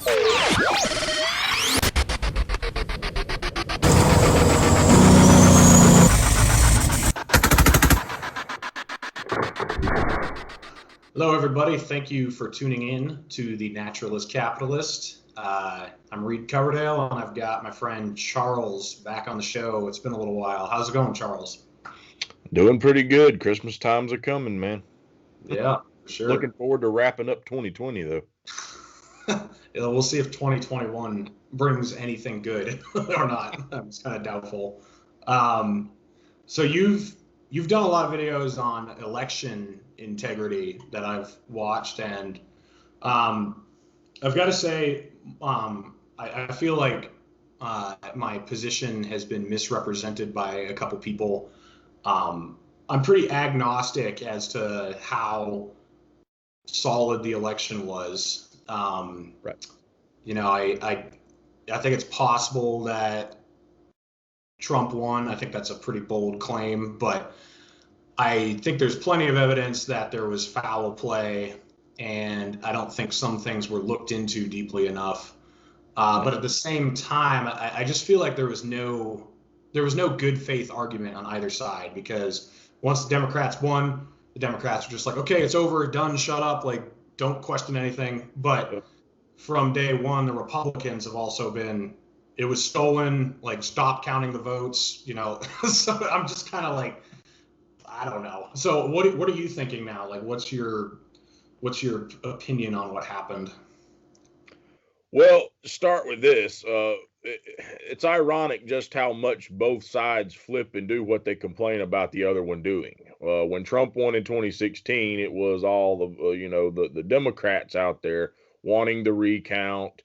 Hello, everybody. Thank you for tuning in to The Naturalist Capitalist. I'm Reed Coverdale, and I've got my friend Charles back on the show. It's been a little while. How's it going, Charles? Doing pretty good. Christmas times are coming, man. Yeah, for sure. Looking forward to wrapping up 2020, though. Yeah, we'll see if 2021 brings anything good or not. It's kind of doubtful. So you've done a lot of videos on election integrity that I've watched, and I've got to say, I feel like my position has been misrepresented by a couple people. I'm pretty agnostic as to how solid the election was. Right. You know, I think it's possible that Trump won. I think that's a pretty bold claim, but I think there's plenty of evidence that there was foul play, and I don't think some things were looked into deeply enough. But at the same time, I just feel like there was no good faith argument on either side, because once the Democrats won, the Democrats were just like, okay, it's over, done, shut up, like, don't question anything. But from day one, the Republicans have also been, it was stolen, like, stop counting the votes, you know. So I'm just kind of like, I don't know. So what are you thinking now? Like, what's your opinion on what happened? Well, to start with this, it's ironic just how much both sides flip and do what they complain about the other one doing. When Trump won in 2016, it was all the Democrats out there wanting the recount,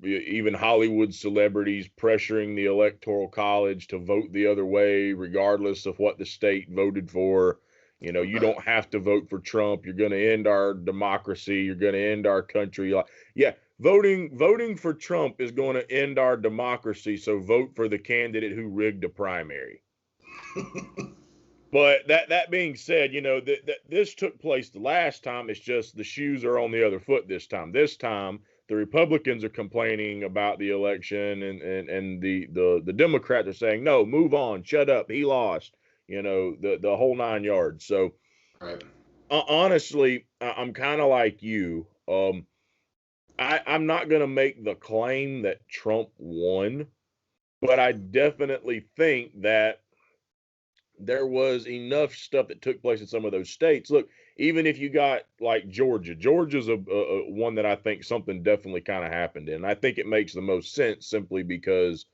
even Hollywood celebrities pressuring the Electoral College to vote the other way, regardless of what the state voted for. You know, you don't have to vote for Trump. You're going to end our democracy. You're going to end our country. Yeah, voting for Trump is going to end our democracy. So vote for the candidate who rigged a primary. But that being said, you know, this took place the last time. It's just the shoes are on the other foot this time. This time, the Republicans are complaining about the election, and the Democrats are saying, no, move on, shut up, he lost, you know, the whole 9 yards. So, right. Honestly, I'm kind of like you. I'm not going to make the claim that Trump won, but I definitely think that there was enough stuff that took place in some of those states. Look, even if you got like Georgia's a one that I think something definitely kind of happened in. I think it makes the most sense simply because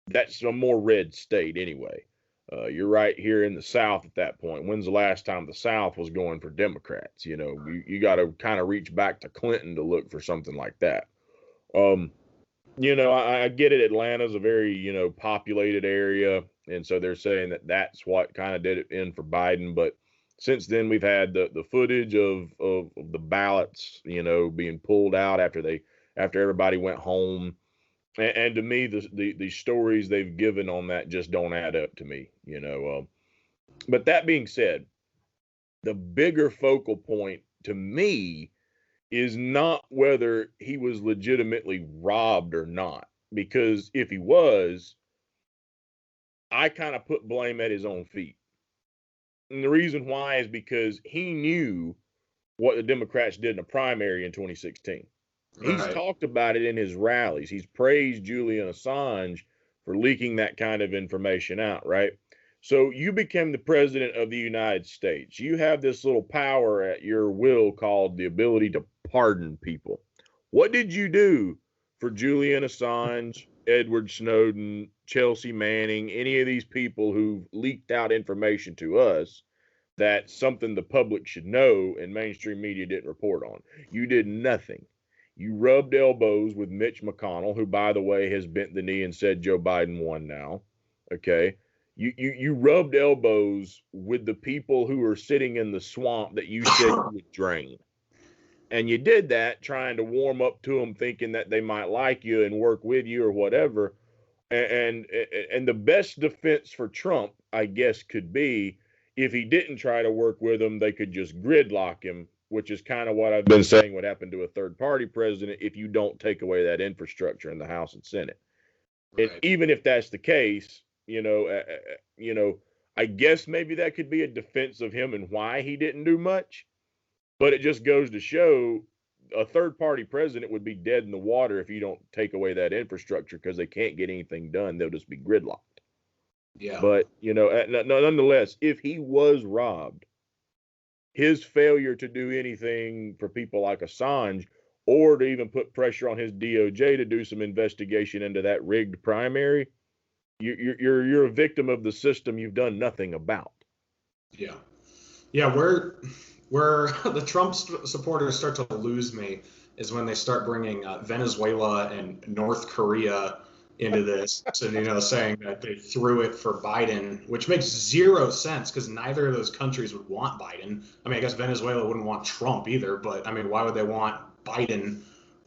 that's a more red state anyway. You're right here in the South at that point. When's the last time the South was going for Democrats? You know, you got to kind of reach back to Clinton to look for something like that. You know, I get it. Atlanta's a very, you know, populated area. And so they're saying that that's what kind of did it in for Biden. But since then, we've had the footage of the ballots, you know, being pulled out after everybody went home. And to me, the stories they've given on that just don't add up to me, you know. But that being said, the bigger focal point to me is not whether he was legitimately robbed or not. Because if he was, I kind of put blame at his own feet. And the reason why is because he knew what the Democrats did in the primary in 2016. Right. He's talked about it in his rallies. He's praised Julian Assange for leaking that kind of information out, right? So you became the president of the United States. You have this little power at your will called the ability to pardon people. What did you do for Julian Assange, Edward Snowden, Chelsea Manning, any of these people who leaked out information to us that's something the public should know and mainstream media didn't report on? You did nothing. You rubbed elbows with Mitch McConnell, who, by the way, has bent the knee and said Joe Biden won now. Okay. You rubbed elbows with the people who are sitting in the swamp that you said you would drain. And you did that trying to warm up to them, thinking that they might like you and work with you or whatever. And the best defense for Trump, I guess, could be if he didn't try to work with them, they could just gridlock him which is kind of what I've been saying would happen to a third party president if you don't take away that infrastructure in the House and Senate. Right. And even if that's the case, I guess maybe that could be a defense of him and why he didn't do much. But it just goes to show a third party president would be dead in the water if you don't take away that infrastructure, because they can't get anything done. They'll just be gridlocked. Yeah. But, nonetheless, if he was robbed, his failure to do anything for people like Assange, or to even put pressure on his DOJ to do some investigation into that rigged primary, you're a victim of the system you've done nothing about. Yeah. Yeah, where the Trump supporters start to lose me is when they start bringing Venezuela and North Korea into this, and saying that they threw it for Biden, which makes zero sense because neither of those countries would want Biden. I mean, I guess Venezuela wouldn't want Trump either, but I mean, why would they want Biden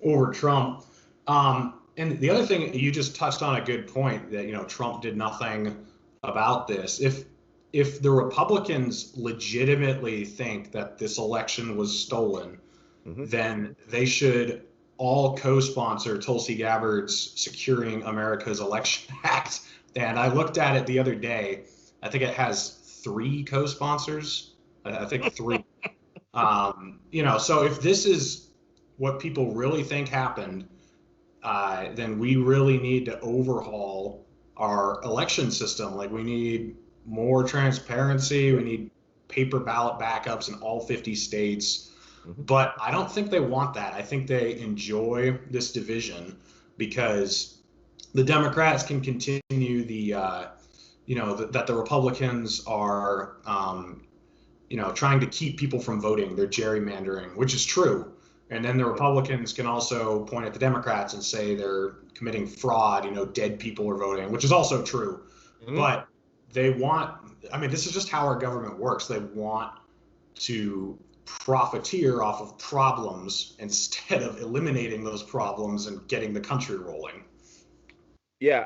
over Trump? And the other thing, you just touched on a good point that Trump did nothing about this. If the Republicans legitimately think that this election was stolen, then they should all co-sponsor Tulsi Gabbard's Securing America's Election Act. And I looked at it the other day. I think it has 3 co-sponsors. I think 3. So if this is what people really think happened, then we really need to overhaul our election system. Like, we need more transparency. We need paper ballot backups in all 50 states. But I don't think they want that. I think they enjoy this division because the Democrats can continue that the Republicans are, trying to keep people from voting. They're gerrymandering, which is true. And then the Republicans can also point at the Democrats and say they're committing fraud, dead people are voting, which is also true. But they want, this is just how our government works. They want to profiteer off of problems instead of eliminating those problems and getting the country rolling. Yeah,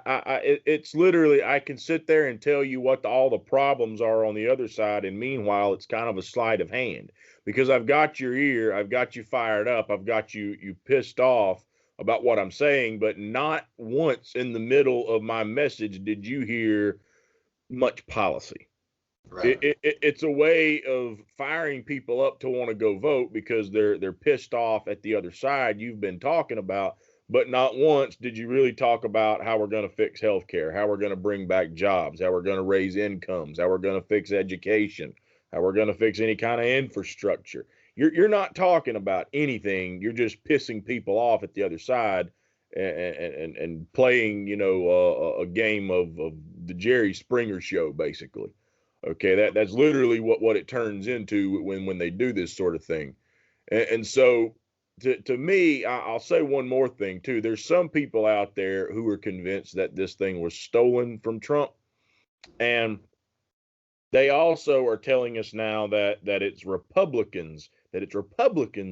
it's literally, I can sit there and tell you what all the problems are on the other side, and meanwhile, it's kind of a sleight of hand, because I've got your ear, I've got you fired up, I've got you pissed off about what I'm saying, but not once in the middle of my message did you hear much policy. Right. It's a way of firing people up to want to go vote because they're pissed off at the other side you've been talking about, but not once did you really talk about how we're going to fix healthcare, how we're going to bring back jobs, how we're going to raise incomes, how we're going to fix education, how we're going to fix any kind of infrastructure. You're not talking about anything. You're just pissing people off at the other side and playing, a game of the Jerry Springer show, basically. Okay, that's literally what it turns into when they do this sort of thing. And so to me, I'll say one more thing too. There's some people out there who are convinced that this thing was stolen from Trump. And they also are telling us now that it's Republicans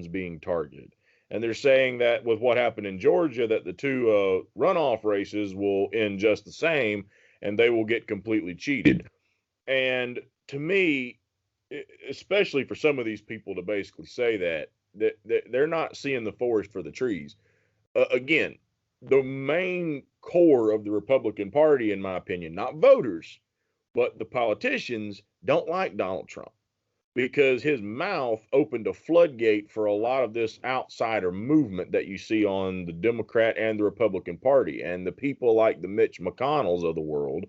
being targeted. And they're saying that with what happened in Georgia, that the 2 runoff races will end just the same and they will get completely cheated. And to me, especially for some of these people to basically say that they're not seeing the forest for the trees. Again, the main core of the Republican Party, in my opinion, not voters, but the politicians, don't like Donald Trump because his mouth opened a floodgate for a lot of this outsider movement that you see on the Democrat and the Republican Party, and the people like the Mitch McConnells of the world.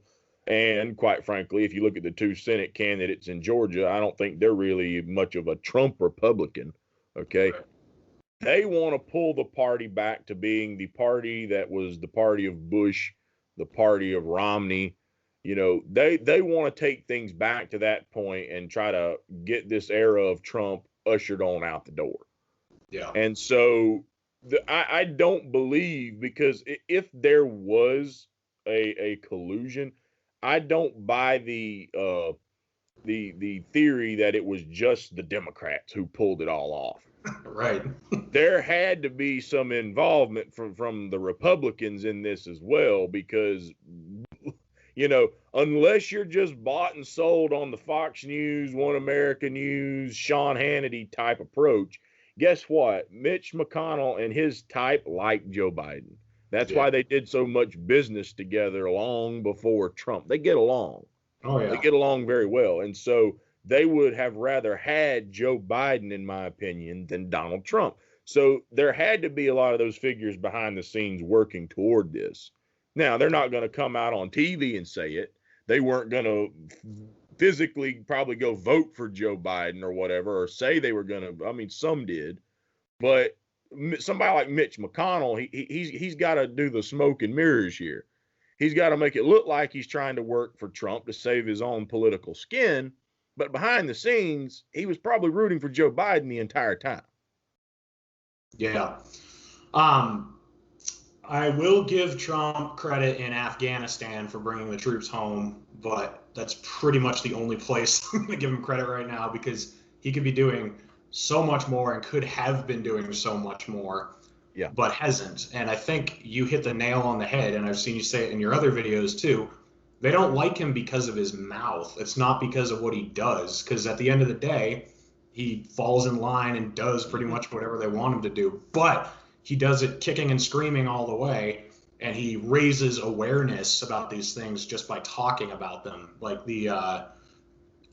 And quite frankly, if you look at the 2 Senate candidates in Georgia, I don't think they're really much of a Trump Republican. Okay. Right. They want to pull the party back to being the party that was the party of Bush, the party of Romney. They want to take things back to that point and try to get this era of Trump ushered on out the door. Yeah. And so I don't believe, because if there was a collusion, I don't buy the theory that it was just the Democrats who pulled it all off. Right. There had to be some involvement from the Republicans in this as well, because Unless you're just bought and sold on the Fox News, One America News, Sean Hannity type approach, guess what? Mitch McConnell and his type like Joe Biden. That's why they did so much business together long before Trump. They get along. Oh, yeah. They get along very well. And so they would have rather had Joe Biden, in my opinion, than Donald Trump. So there had to be a lot of those figures behind the scenes working toward this. Now, they're not going to come out on TV and say it. They weren't going to physically probably go vote for Joe Biden or whatever, or say they were going to. I mean, some did. But somebody like Mitch McConnell, he's got to do the smoke and mirrors here. He's got to make it look like he's trying to work for Trump to save his own political skin. But behind the scenes, he was probably rooting for Joe Biden the entire time. Yeah. I will give Trump credit in Afghanistan for bringing the troops home, but that's pretty much the only place I'm going to give him credit right now, because he could be doing so much more and could have been doing so much more, but hasn't. And I think you hit the nail on the head, and I've seen you say it in your other videos too. They don't like him because of his mouth. It's not because of what he does, because at the end of the day, he falls in line and does pretty much whatever they want him to do. But he does it kicking and screaming all the way, and he raises awareness about these things just by talking about them. Like they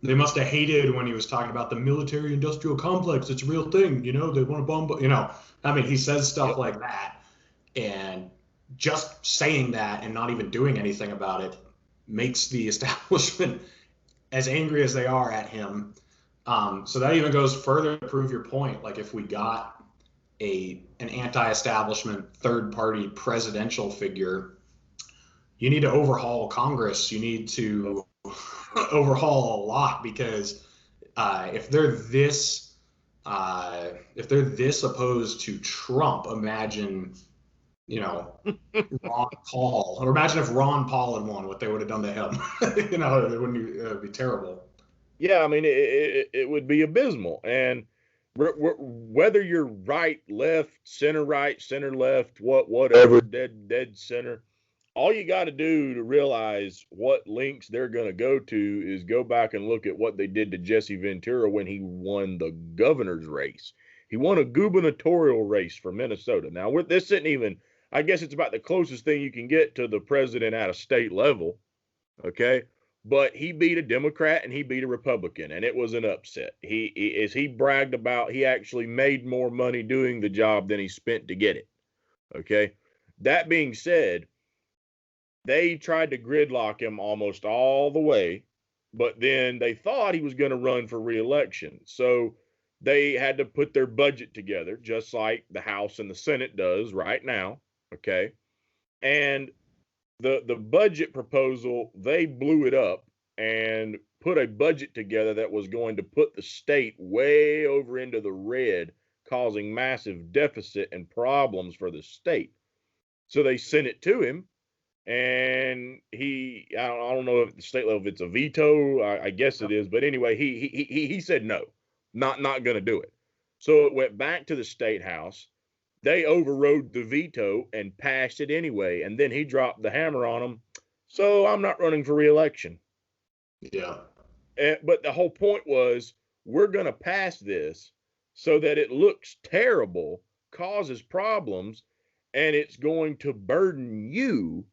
must have hated when he was talking about the military-industrial complex. It's a real thing, they want to bomb. I mean, he says stuff like that, and just saying that and not even doing anything about it makes the establishment as angry as they are at him. So that even goes further to prove your point. Like, if we got an anti-establishment third-party presidential figure, you need to overhaul Congress. You need to overhaul a lot, because if they're this opposed to Trump, imagine Ron Paul, or imagine if Ron Paul had won, what they would have done to him. It would be terrible. Yeah, I mean, it would be abysmal. And whether you're right, left, center left, whatever, dead center, all you got to do to realize what links they're going to go to is go back and look at what they did to Jesse Ventura when he won the governor's race. He won a gubernatorial race for Minnesota. Now, this isn't even, I guess it's about the closest thing you can get to the president at a state level, okay? But he beat a Democrat and he beat a Republican, and it was an upset. As he bragged about, he actually made more money doing the job than he spent to get it, okay? That being said, they tried to gridlock him almost all the way, but then they thought he was going to run for re-election. So they had to put their budget together, just like the House and the Senate does right now, okay? And the budget proposal, they blew it up and put a budget together that was going to put the state way over into the red, causing massive deficit and problems for the state. So they sent it to him, and I don't know if at the state level if it's a veto, I guess it is, but anyway, he said no, not going to do it. So it went back to the state house. They overrode the veto and passed it anyway, and then he dropped the hammer on them. So I'm not running for re-election. Yeah. But the whole point was, we're going to pass this so that it looks terrible, causes problems, and it's going to burden you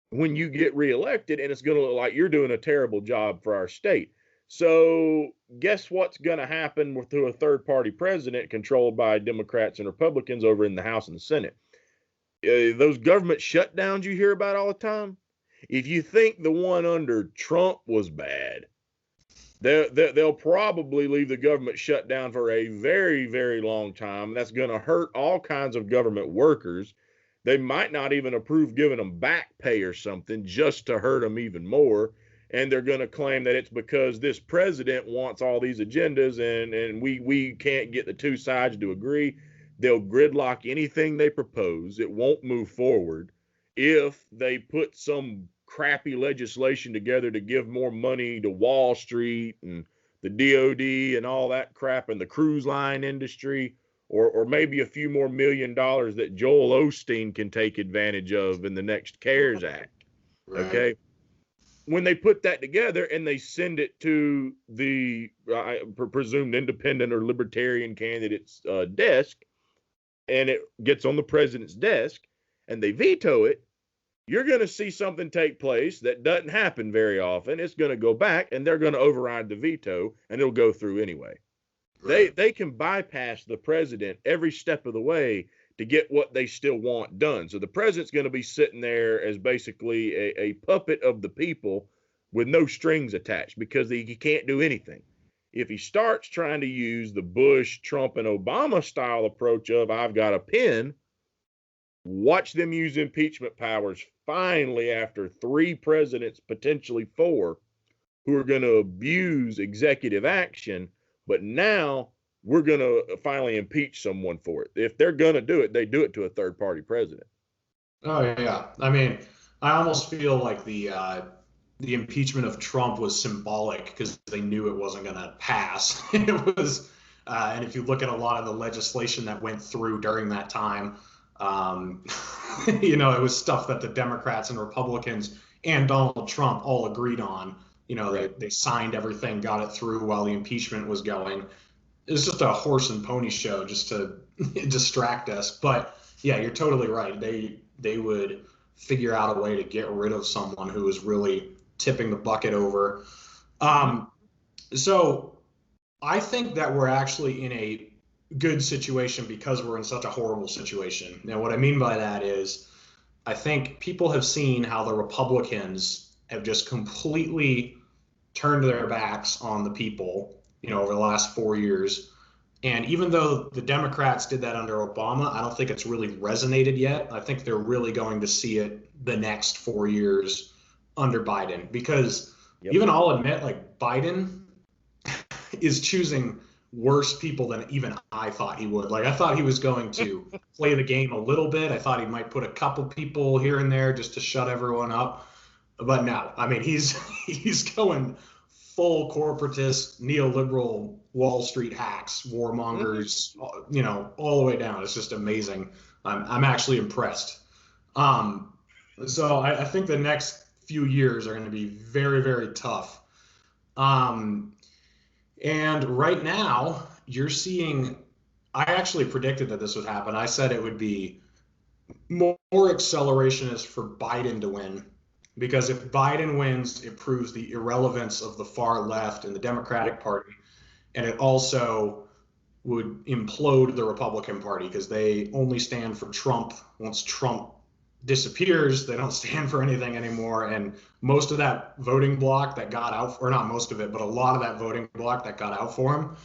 when you get reelected, and it's going to look like you're doing a terrible job for our state. So guess what's going to happen through a third-party president controlled by Democrats and Republicans over in the House and the Senate? Those government shutdowns you hear about all the time, if you think the one under Trump was bad, they'll probably leave the government shut down for a very, very long time. That's going to hurt all kinds of government workers. They might not even approve giving them back pay or something just to hurt them even more. And they're going to claim that it's because this president wants all these agendas and we can't get the two sides to agree. They'll gridlock anything they propose. It won't move forward. If they put some crappy legislation together to give more money to Wall Street and the DOD and all that crap and the cruise line industry, or maybe a few more $1 million that Joel Osteen can take advantage of in the next CARES Act. Right. Okay. when they put that together and they send it to the presumed independent or libertarian candidate's desk, and it gets on the president's desk and they veto it, you're going to see something take place that doesn't happen very often. It's going to go back and they're going to override the veto and it'll go through anyway. Right. They can bypass the president every step of the way to get what they still want done. So the president's going to be sitting there as basically a puppet of the people with no strings attached because he can't do anything. If he starts trying to use the Bush, Trump, and Obama style approach of I've got a pen, watch them use impeachment powers finally after 3 presidents, potentially 4, who are going to abuse executive action. But now we're going to finally impeach someone for it. If they're going to do it, they do it to a third party president. Oh, yeah. I mean, I almost feel like the impeachment of Trump was symbolic because they knew it wasn't going to pass. It was, and if you look at a lot of the legislation that went through during that time, it was stuff that the Democrats and Republicans and Donald Trump all agreed on. They signed everything, got it through while the impeachment was going. It was just a horse and pony show just to distract us. But yeah, you're totally right. They would figure out a way to get rid of someone who was really tipping the bucket over. So I think that we're actually in a good situation because we're in such a horrible situation. Now, what I mean by that is I think people have seen how the Republicans have just completely turned their backs on the people, over the last 4 years. And even though the Democrats did that under Obama, I don't think it's really resonated yet. I think they're really going to see it the next 4 years under Biden, because even I'll admit, like, Biden is choosing worse people than even I thought he would. Like, I thought he was going to play the game a little bit. I thought he might put a couple people here and there just to shut everyone up. But no, I mean, he's going full corporatist, neoliberal, Wall Street hacks, warmongers, all the way down. It's just amazing. I'm actually impressed. So I think the next few years are going to be very, very tough. And right now, you're seeing, I actually predicted that this would happen. I said it would be more accelerationist for Biden to win, because if Biden wins, it proves the irrelevance of the far left and the Democratic Party. And it also would implode the Republican Party because they only stand for Trump. Once Trump disappears, they don't stand for anything anymore. And most of that voting bloc that got out, or not most of it, but a lot of that voting bloc that got out for him,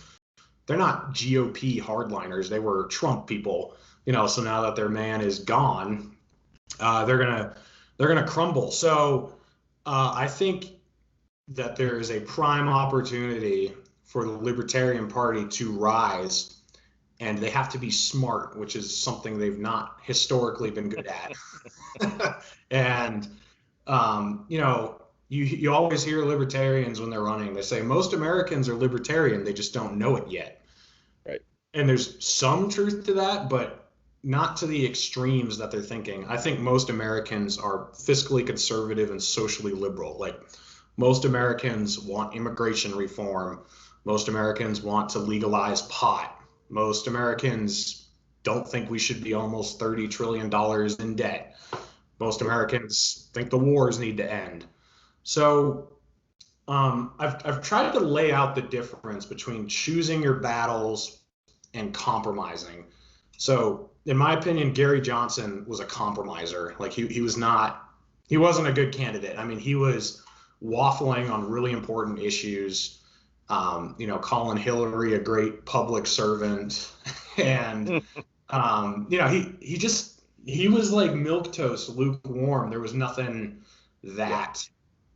they're not GOP hardliners. They were Trump people, so now that their man is gone, they're gonna crumble. So I think that there is a prime opportunity for the Libertarian Party to rise, and they have to be smart, which is something they've not historically been good at. And you always hear libertarians when they're running, they say most Americans are libertarian, they just don't know it yet. Right. And there's some truth to that, but not to the extremes that they're thinking. I think most Americans are fiscally conservative and socially liberal. Like, most Americans want immigration reform. Most Americans want to legalize pot. Most Americans don't think we should be almost $30 trillion in debt. Most Americans think the wars need to end. So I've tried to lay out the difference between choosing your battles and compromising. So in my opinion, Gary Johnson was a compromiser. Like, he wasn't a good candidate. I mean, he was waffling on really important issues, calling Hillary a great public servant. And, he was like milquetoast, lukewarm. There was nothing that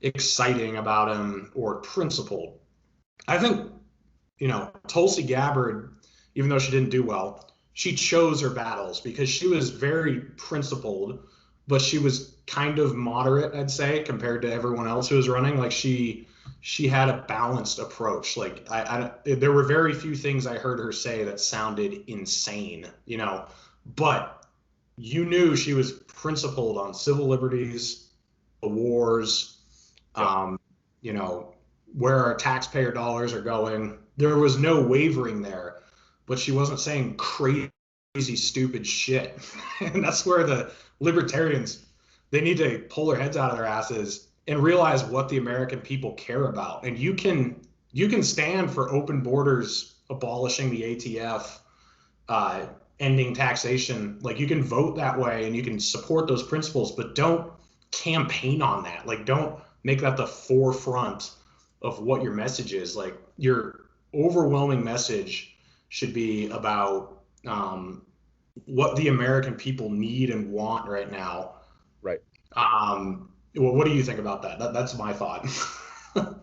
exciting about him or principled. I think, Tulsi Gabbard, even though she didn't do well, she chose her battles because she was very principled, but she was kind of moderate, I'd say, compared to everyone else who was running. Like, she had a balanced approach. Like, there were very few things I heard her say that sounded insane, but you knew she was principled on civil liberties, the wars, Yeah. You know, where our taxpayer dollars are going. There was no wavering there, but she wasn't saying crazy, stupid shit. And that's where the libertarians, they need to pull their heads out of their asses and realize what the American people care about. And you can stand for open borders, abolishing the ATF, ending taxation. Like, you can vote that way and you can support those principles, but don't campaign on that. Like, don't make that the forefront of what your message is. Like, your overwhelming message should be about what the American people need and want right now. Right. Well, what do you think about that? That's my thought.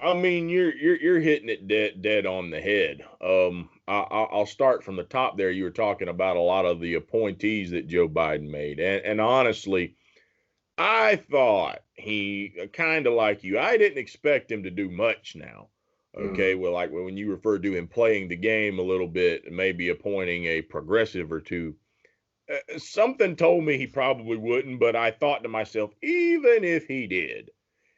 I mean, you're hitting it dead on the head. I'll start from the top there. You were talking about a lot of the appointees that Joe Biden made, and honestly, I thought he kind of like you. I didn't expect him to do much now. Okay, well, like when you referred to him playing the game a little bit, maybe appointing a progressive or two, something told me he probably wouldn't. But I thought to myself, even if he did,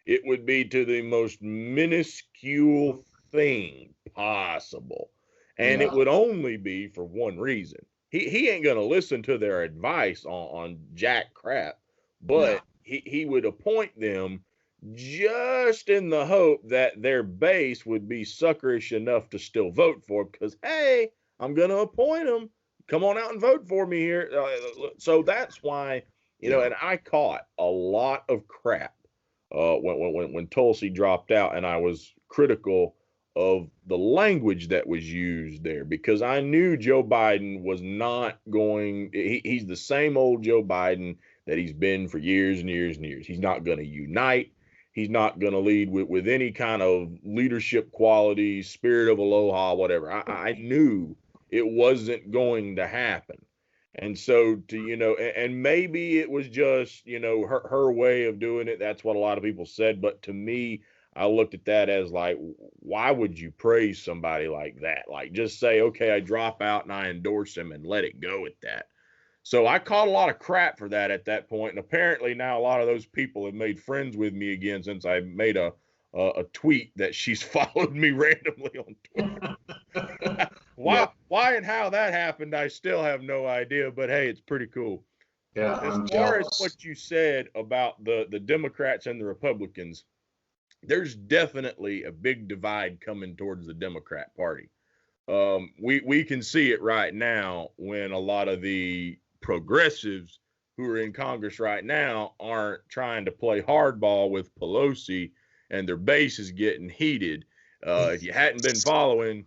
it would be to the most minuscule thing possible. And it would only be for one reason. He ain't going to listen to their advice on jack crap, but he would appoint them just in the hope that their base would be suckerish enough to still vote for him because, hey, I'm going to appoint him. Come on out and vote for me here. So that's why, and I caught a lot of crap when Tulsi dropped out, and I was critical of the language that was used there because I knew Joe Biden was not going. He's the same old Joe Biden that he's been for years and years and years. He's not going to unite. He's not going to lead with any kind of leadership qualities, spirit of aloha, whatever. I knew it wasn't going to happen. And so and maybe it was just, her way of doing it. That's what a lot of people said. But to me, I looked at that as like, why would you praise somebody like that? Like, just say, okay, I drop out and I endorse him and let it go at that. So I caught a lot of crap for that at that point. And apparently now a lot of those people have made friends with me again since I made a tweet that she's followed me randomly on Twitter. Why and how that happened, I still have no idea, but hey, it's pretty cool. Yeah, as far as what you said about the Democrats and the Republicans, there's definitely a big divide coming towards the Democrat Party. We can see it right now when a lot of the progressives who are in Congress right now aren't trying to play hardball with Pelosi, and their base is getting heated. If you hadn't been following,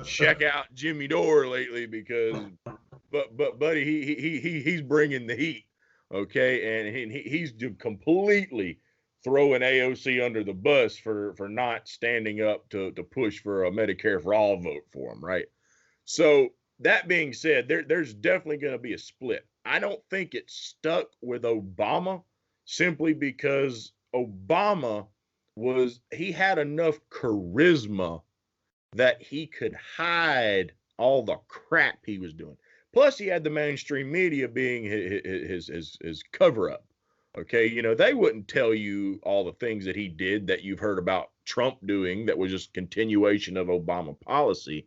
check out Jimmy Dore lately because, but buddy, he's bringing the heat, okay, and he's completely throwing AOC under the bus for not standing up to push for a Medicare for all vote for him, right? So that being said, there's definitely going to be a split. I don't think it stuck with Obama simply because Obama he had enough charisma that he could hide all the crap he was doing. Plus, he had the mainstream media being his cover up. Okay, they wouldn't tell you all the things that he did that you've heard about Trump doing that was just continuation of Obama policy.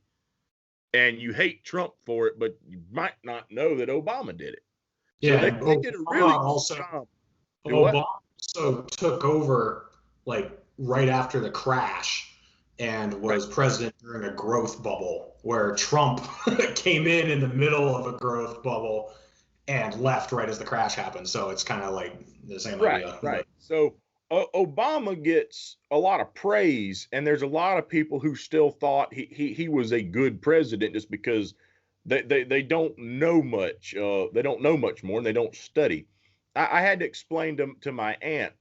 And you hate Trump for it, but you might not know that Obama did it. Yeah, so they did a really good job. Obama also took over like right after the crash and was president during a growth bubble where Trump came in the middle of a growth bubble and left right as the crash happened. So it's kind of like the same idea. Right. So Obama gets a lot of praise, and there's a lot of people who still thought he was a good president just because they don't know much. They don't know much more, and they don't study. I had to explain to my aunt.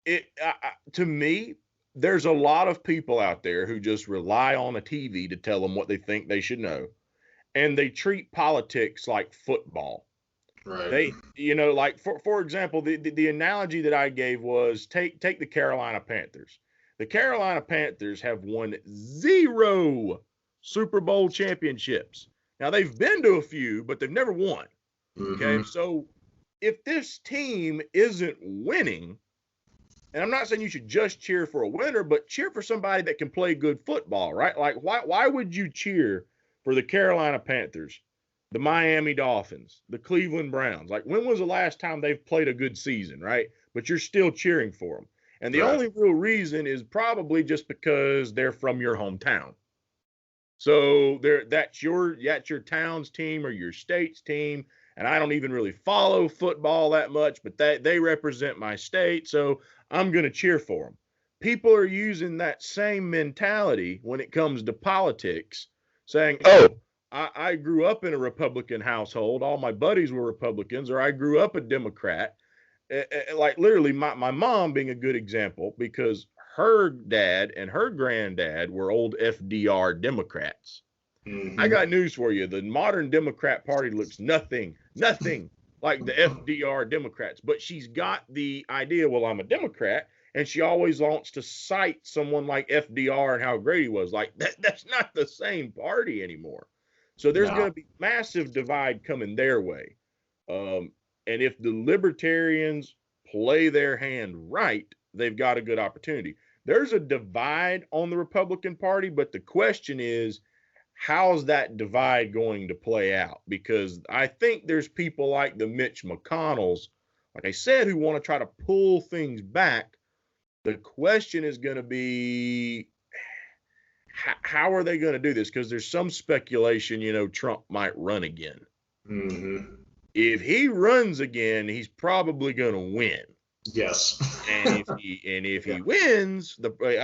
To me, there's a lot of people out there who just rely on a TV to tell them what they think they should know, and they treat politics like football. Right. They, like for example, the analogy that I gave was take the Carolina Panthers. The Carolina Panthers have won 0 Super Bowl championships. Now they've been to a few, but they've never won. Okay, so if this team isn't winning, and I'm not saying you should just cheer for a winner, but cheer for somebody that can play good football, right? Like, why would you cheer for the Carolina Panthers, the Miami Dolphins, the Cleveland Browns? Like, when was the last time they've played a good season, right? But you're still cheering for them. And the only real reason is probably just because they're from your hometown. So that's your town's team or your state's team. And I don't even really follow football that much, but they represent my state, so I'm going to cheer for them. People are using that same mentality when it comes to politics, saying, oh, I grew up in a Republican household. All my buddies were Republicans, or I grew up a Democrat. Like literally my mom being a good example, because her dad and her granddad were old FDR Democrats. Mm-hmm. I got news for you. The modern Democrat Party looks nothing like the FDR Democrats, but she's got the idea, well, I'm a Democrat, and she always wants to cite someone like FDR and how great he was. Like, that's not the same party anymore. So there's going to be massive divide coming their way. And if the Libertarians play their hand right, they've got a good opportunity. There's a divide on the Republican Party, but the question is, how's that divide going to play out? Because I think there's people like the Mitch McConnells, like I said, who want to try to pull things back. The question is going to be, how are they going to do this? Because there's some speculation, Trump might run again. Mm-hmm. If he runs again, he's probably going to win. Yes. and if he wins,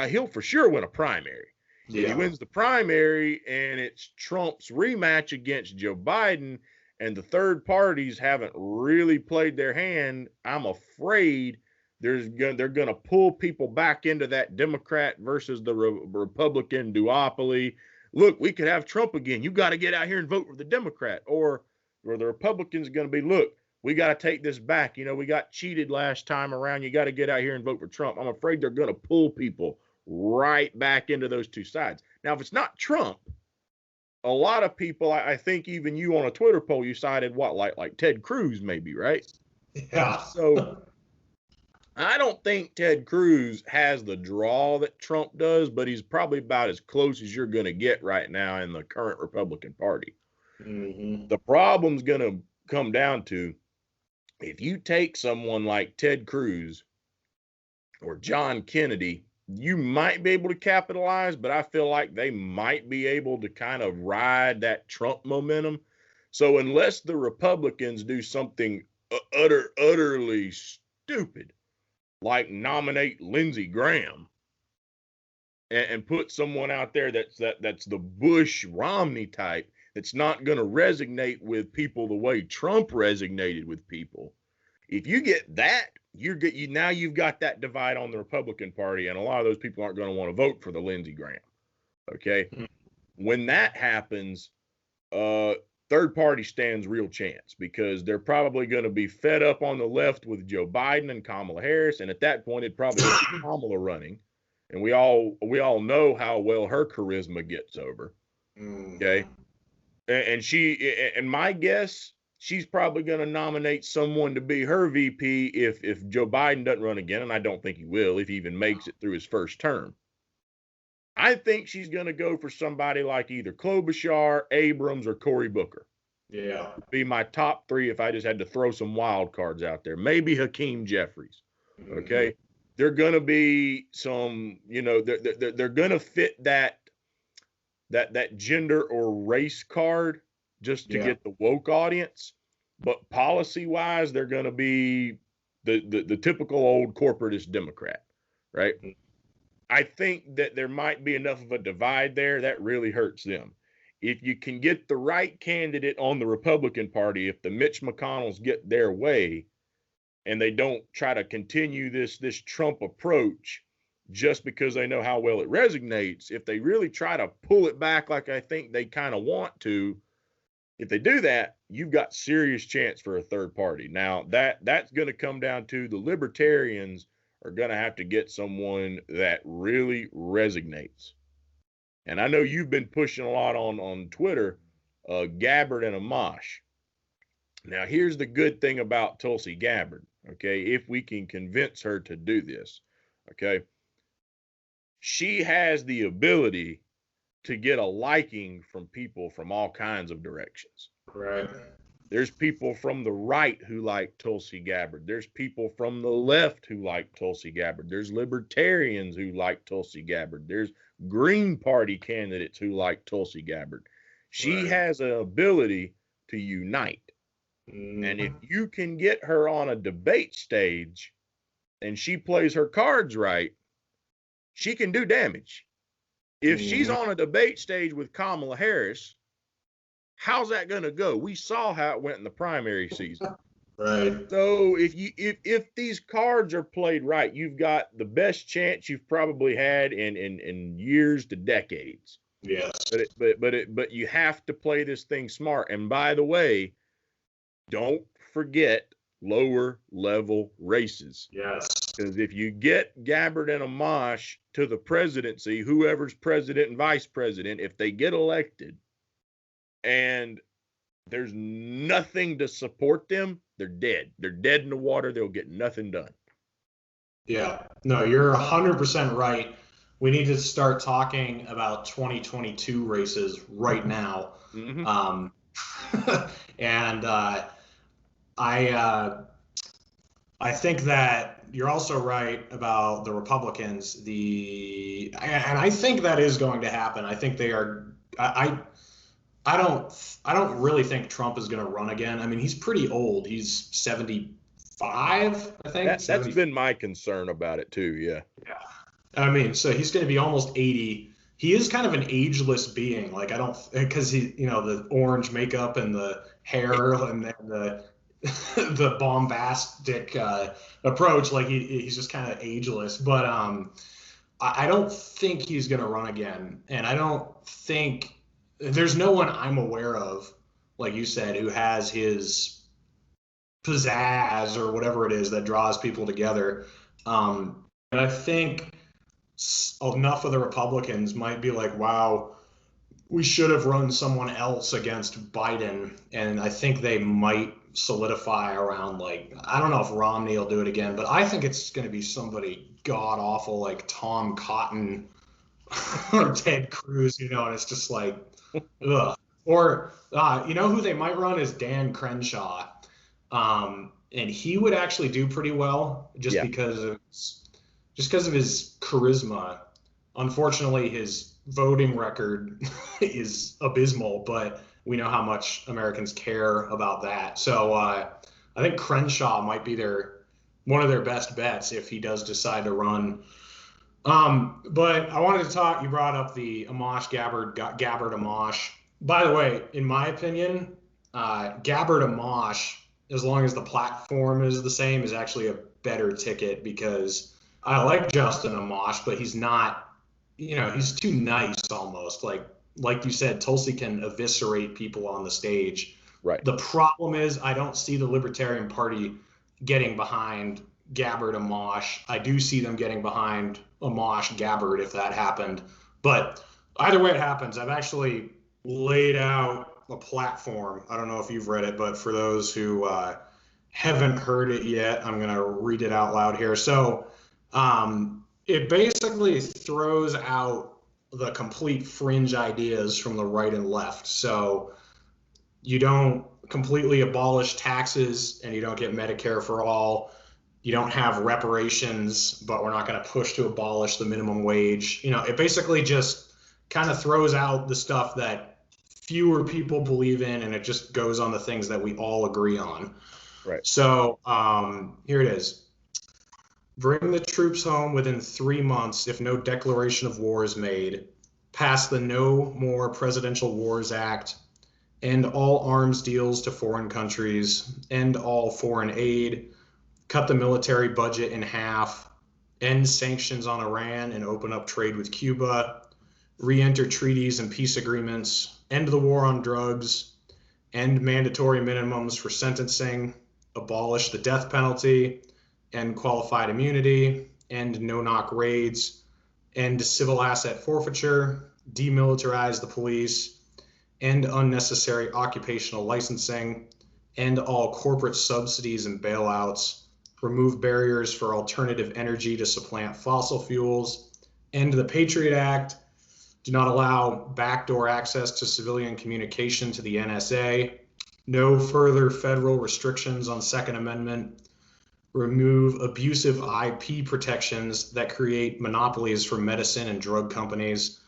he'll for sure win a primary. Yeah. If he wins the primary and it's Trump's rematch against Joe Biden, and the third parties haven't really played their hand, I'm afraid they're going to pull people back into that Democrat versus the Republican duopoly. Look, we could have Trump again. You got to get out here and vote for the Democrat. Or the Republicans are going to be, look, we got to take this back. We got cheated last time around. You got to get out here and vote for Trump. I'm afraid they're going to pull people right back into those two sides. Now, if it's not Trump, a lot of people, I think even you on a Twitter poll, you cited what, like Ted Cruz maybe, right? Yeah. So I don't think Ted Cruz has the draw that Trump does, but he's probably about as close as you're going to get right now in the current Republican Party. Mm-hmm. The problem's going to come down to, if you take someone like Ted Cruz or John Kennedy, you might be able to capitalize, but I feel like they might be able to kind of ride that Trump momentum. So unless the Republicans do something utterly stupid, like nominate Lindsey Graham and put someone out there that's the Bush-Romney type, that's not going to resonate with people the way Trump resonated with people. If you get that, now you've got that divide on the Republican Party, and a lot of those people aren't going to want to vote for the Lindsey Graham. Okay, when that happens, third party stands real chance, because they're probably going to be fed up on the left with Joe Biden and Kamala Harris, and at that point, it'd probably be Kamala running, and we all know how well her charisma gets over. Okay. And my guess, she's probably going to nominate someone to be her VP if Joe Biden doesn't run again, and I don't think he will, if he even makes it through his first term. I think she's going to go for somebody like either Klobuchar, Abrams, or Cory Booker. Yeah. Would be my top three if I just had to throw some wild cards out there. Maybe Hakeem Jeffries. Okay. Mm-hmm. They're going to be some, they're going to fit that gender or race card just to get the woke audience. But policy-wise, they're going to be the typical old corporatist Democrat, right? Mm-hmm. I think that there might be enough of a divide there that really hurts them. If you can get the right candidate on the Republican Party, if the Mitch McConnells get their way and they don't try to continue this Trump approach just because they know how well it resonates, if they really try to pull it back like I think they kind of want to, if they do that, you've got serious chance for a third party. Now, that's going to come down to the Libertarians are going to have to get someone that really resonates. And I know you've been pushing a lot on Twitter, Gabbard and Amash. Now, here's the good thing about Tulsi Gabbard, okay, if we can convince her to do this. Okay. She has the ability to get a liking from people from all kinds of directions. Right. There's people from the right who like Tulsi Gabbard. There's people from the left who like Tulsi Gabbard. There's libertarians who like Tulsi Gabbard. There's Green Party candidates who like Tulsi Gabbard. She has an ability to unite. And if you can get her on a debate stage and she plays her cards right, she can do damage. If she's on a debate stage with Kamala Harris, how's that going to go? We saw how it went in the primary season. Right. So if these cards are played right, you've got the best chance you've probably had in years to decades. Yes. But you have to play this thing smart. And by the way, don't forget lower level races. Yes. Because if you get Gabbard and Amash to the presidency, whoever's president and vice president, if they get elected and there's nothing to support them, they're dead. They're dead in the water. They'll get nothing done. Yeah. No, you're 100% right. We need to start talking about 2022 races right now. And I think that you're also right about the Republicans. And I think that is going to happen. I think they are. I don't really think Trump is going to run again. I mean, he's pretty old. He's 75, I think. That's been my concern about it too. Yeah. Yeah. I mean, so he's going to be almost 80. He is kind of an ageless being. Like, because he, the orange makeup and the hair and the bombastic approach, like he's just kind of ageless. But I don't think he's going to run again. And I don't think there's no one I'm aware of, like you said, who has his pizzazz or whatever it is that draws people together. And I think enough of the Republicans might be like, wow, we should have run someone else against Biden. And I think they might solidify around, like, I don't know if Romney will do it again, but I think it's going to be somebody god awful like Tom Cotton or Ted Cruz, and it's just like, ugh. Or who they might run is Dan Crenshaw, and he would actually do pretty well just because of his charisma. Unfortunately, his voting record is abysmal, but we know how much Americans care about that. So I think Crenshaw might be one of their best bets if he does decide to run. But I wanted to talk. You brought up the Amash Gabbard Amash. By the way, in my opinion, Gabbard Amash, as long as the platform is the same, is actually a better ticket, because I like Justin Amash, but he's not. He's too nice almost. Like you said, Tulsi can eviscerate people on the stage. Right. The problem is I don't see the Libertarian Party getting behind Gabbard Amash. I do see them getting behind Amash Gabbard if that happened. But either way it happens, I've actually laid out a platform. I don't know if you've read it, but for those who haven't heard it yet, I'm going to read it out loud here. So it basically throws out the complete fringe ideas from the right and left. So you don't completely abolish taxes and you don't get Medicare for all. You don't have reparations, but we're not going to push to abolish the minimum wage. It basically just kind of throws out the stuff that fewer people believe in, and it just goes on the things that we all agree on. Right. So here it is. Bring the troops home within 3 months if no declaration of war is made. Pass the No More Presidential Wars Act. End all arms deals to foreign countries. End all foreign aid. Cut the military budget in half. End sanctions on Iran and open up trade with Cuba. Re-enter treaties and peace agreements. End the war on drugs. End mandatory minimums for sentencing. Abolish the death penalty. End qualified immunity, end no-knock raids, end civil asset forfeiture, demilitarize the police, end unnecessary occupational licensing, end all corporate subsidies and bailouts, remove barriers for alternative energy to supplant fossil fuels, end the Patriot Act, do not allow backdoor access to civilian communication to the NSA, no further federal restrictions on Second Amendment, remove abusive IP protections that create monopolies for medicine and drug companies,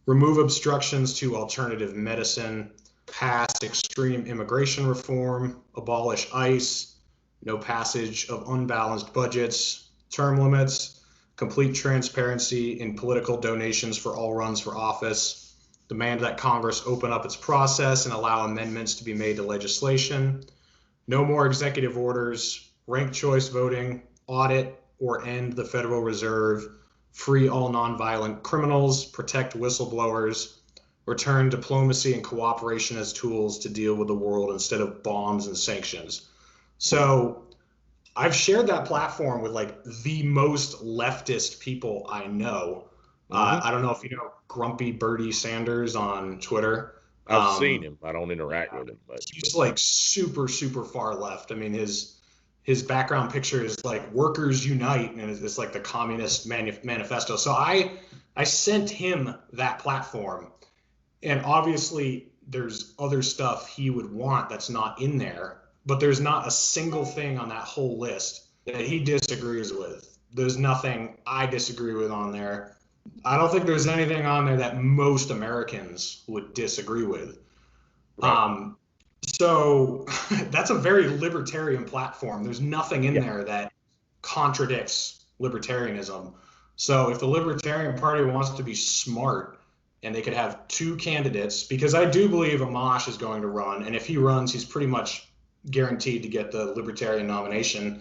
remove obstructions to alternative medicine, pass extreme immigration reform, abolish ICE, no passage of unbalanced budgets, term limits, complete transparency in political donations for all runs for office, demand that Congress open up its process and allow amendments to be made to legislation, no more executive orders, ranked choice voting, audit or end the Federal Reserve, free all nonviolent criminals, protect whistleblowers, return diplomacy and cooperation as tools to deal with the world instead of bombs and sanctions. So I've shared that platform with like the most leftist people I know. I don't know if you know Grumpy Bertie Sanders on Twitter. I've seen him. I don't interact with him, but he's like super far left. I mean, his background picture is like Workers Unite, and it's like the Communist Manifesto. So I sent him that platform, and obviously there's other stuff he would want that's not in there. But there's not a single thing on that whole list that he disagrees with. There's nothing I disagree with on there. I don't think there's anything on there that most Americans would disagree with. Right. So that's a very libertarian platform. There's nothing in there that contradicts libertarianism. So if the Libertarian Party wants to be smart, and they could have two candidates, because I do believe Amash is going to run, and if he runs, he's pretty much guaranteed to get the Libertarian nomination.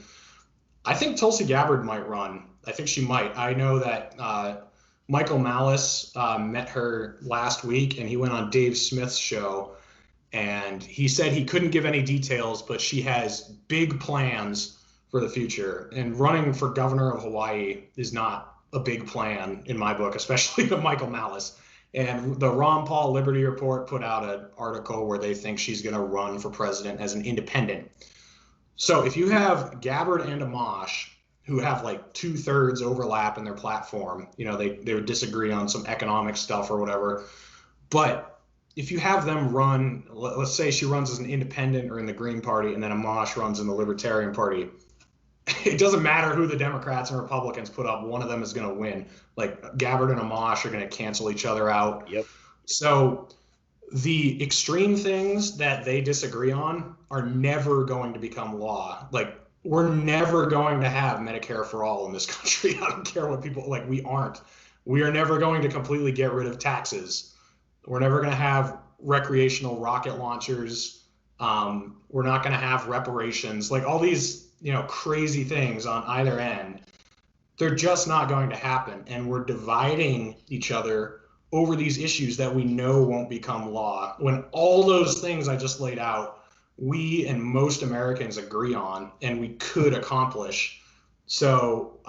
I think Tulsi Gabbard might run. I think she might. I know that Michael Malice met her last week, and he went on Dave Smith's show, and he said he couldn't give any details, but she has big plans for the future. And running for governor of Hawaii is not a big plan in my book, especially to Michael Malice. And the Ron Paul Liberty Report put out an article where they think she's going to run for president as an independent. So if you have Gabbard and Amash, who have like 2/3 overlap in their platform, you know, they would disagree on some economic stuff or whatever. But if you have them run, let's say she runs as an independent or in the Green Party, and then Amash runs in the Libertarian Party, it doesn't matter who the Democrats and Republicans put up, one of them is going to win. Like Gabbard and Amash are going to cancel each other out. Yep. So the extreme things that they disagree on are never going to become law. Like we're never going to have Medicare for all in this country. I don't care what people like. We aren't. We are never going to completely get rid of taxes. We're never going to have recreational rocket launchers. We're not going to have reparations. Like all these, you know, crazy things on either end, they're just not going to happen. And we're dividing each other over these issues that we know won't become law, when all those things I just laid out, we and most Americans agree on and we could accomplish. So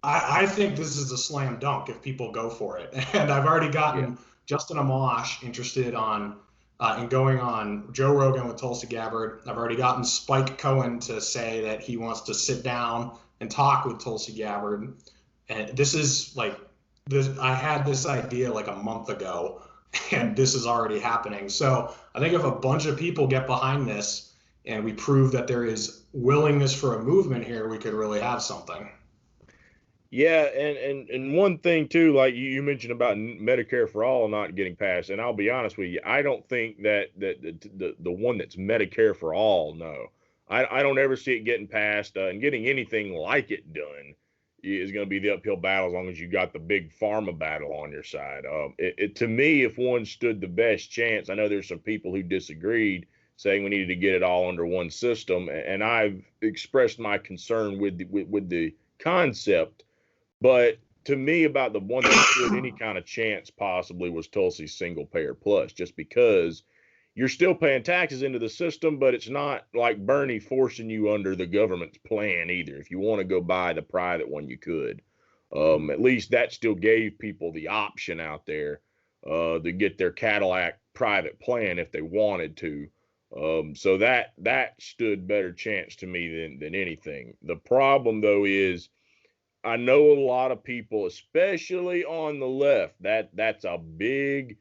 I think this is a slam dunk if people go for it. And I've already gotten Justin Amash interested in going on Joe Rogan with Tulsi Gabbard. I've already gotten Spike Cohen to say that he wants to sit down and talk with Tulsi Gabbard. And this is like, I had this idea like a month ago, and this is already happening. So I think if a bunch of people get behind this and we prove that there is willingness for a movement here, we could really have something. Yeah, and one thing too, like you mentioned about Medicare for all not getting passed, and I'll be honest with you, I don't think that the one that's Medicare for all, no, I don't ever see it getting passed, and getting anything like it done is going to be the uphill battle as long as you got the big pharma battle on your side. To me, if one stood the best chance, I know there's some people who disagreed, saying we needed to get it all under one system, and I've expressed my concern with the concept. But to me, about the one that stood any kind of chance possibly was Tulsi's single payer plus, just because you're still paying taxes into the system, but it's not like Bernie forcing you under the government's plan either. If you want to go buy the private one, you could. At least that still gave people the option out there to get their Cadillac private plan if they wanted to. So that stood better chance to me than anything. The problem though is I know a lot of people, especially on the left, that's a big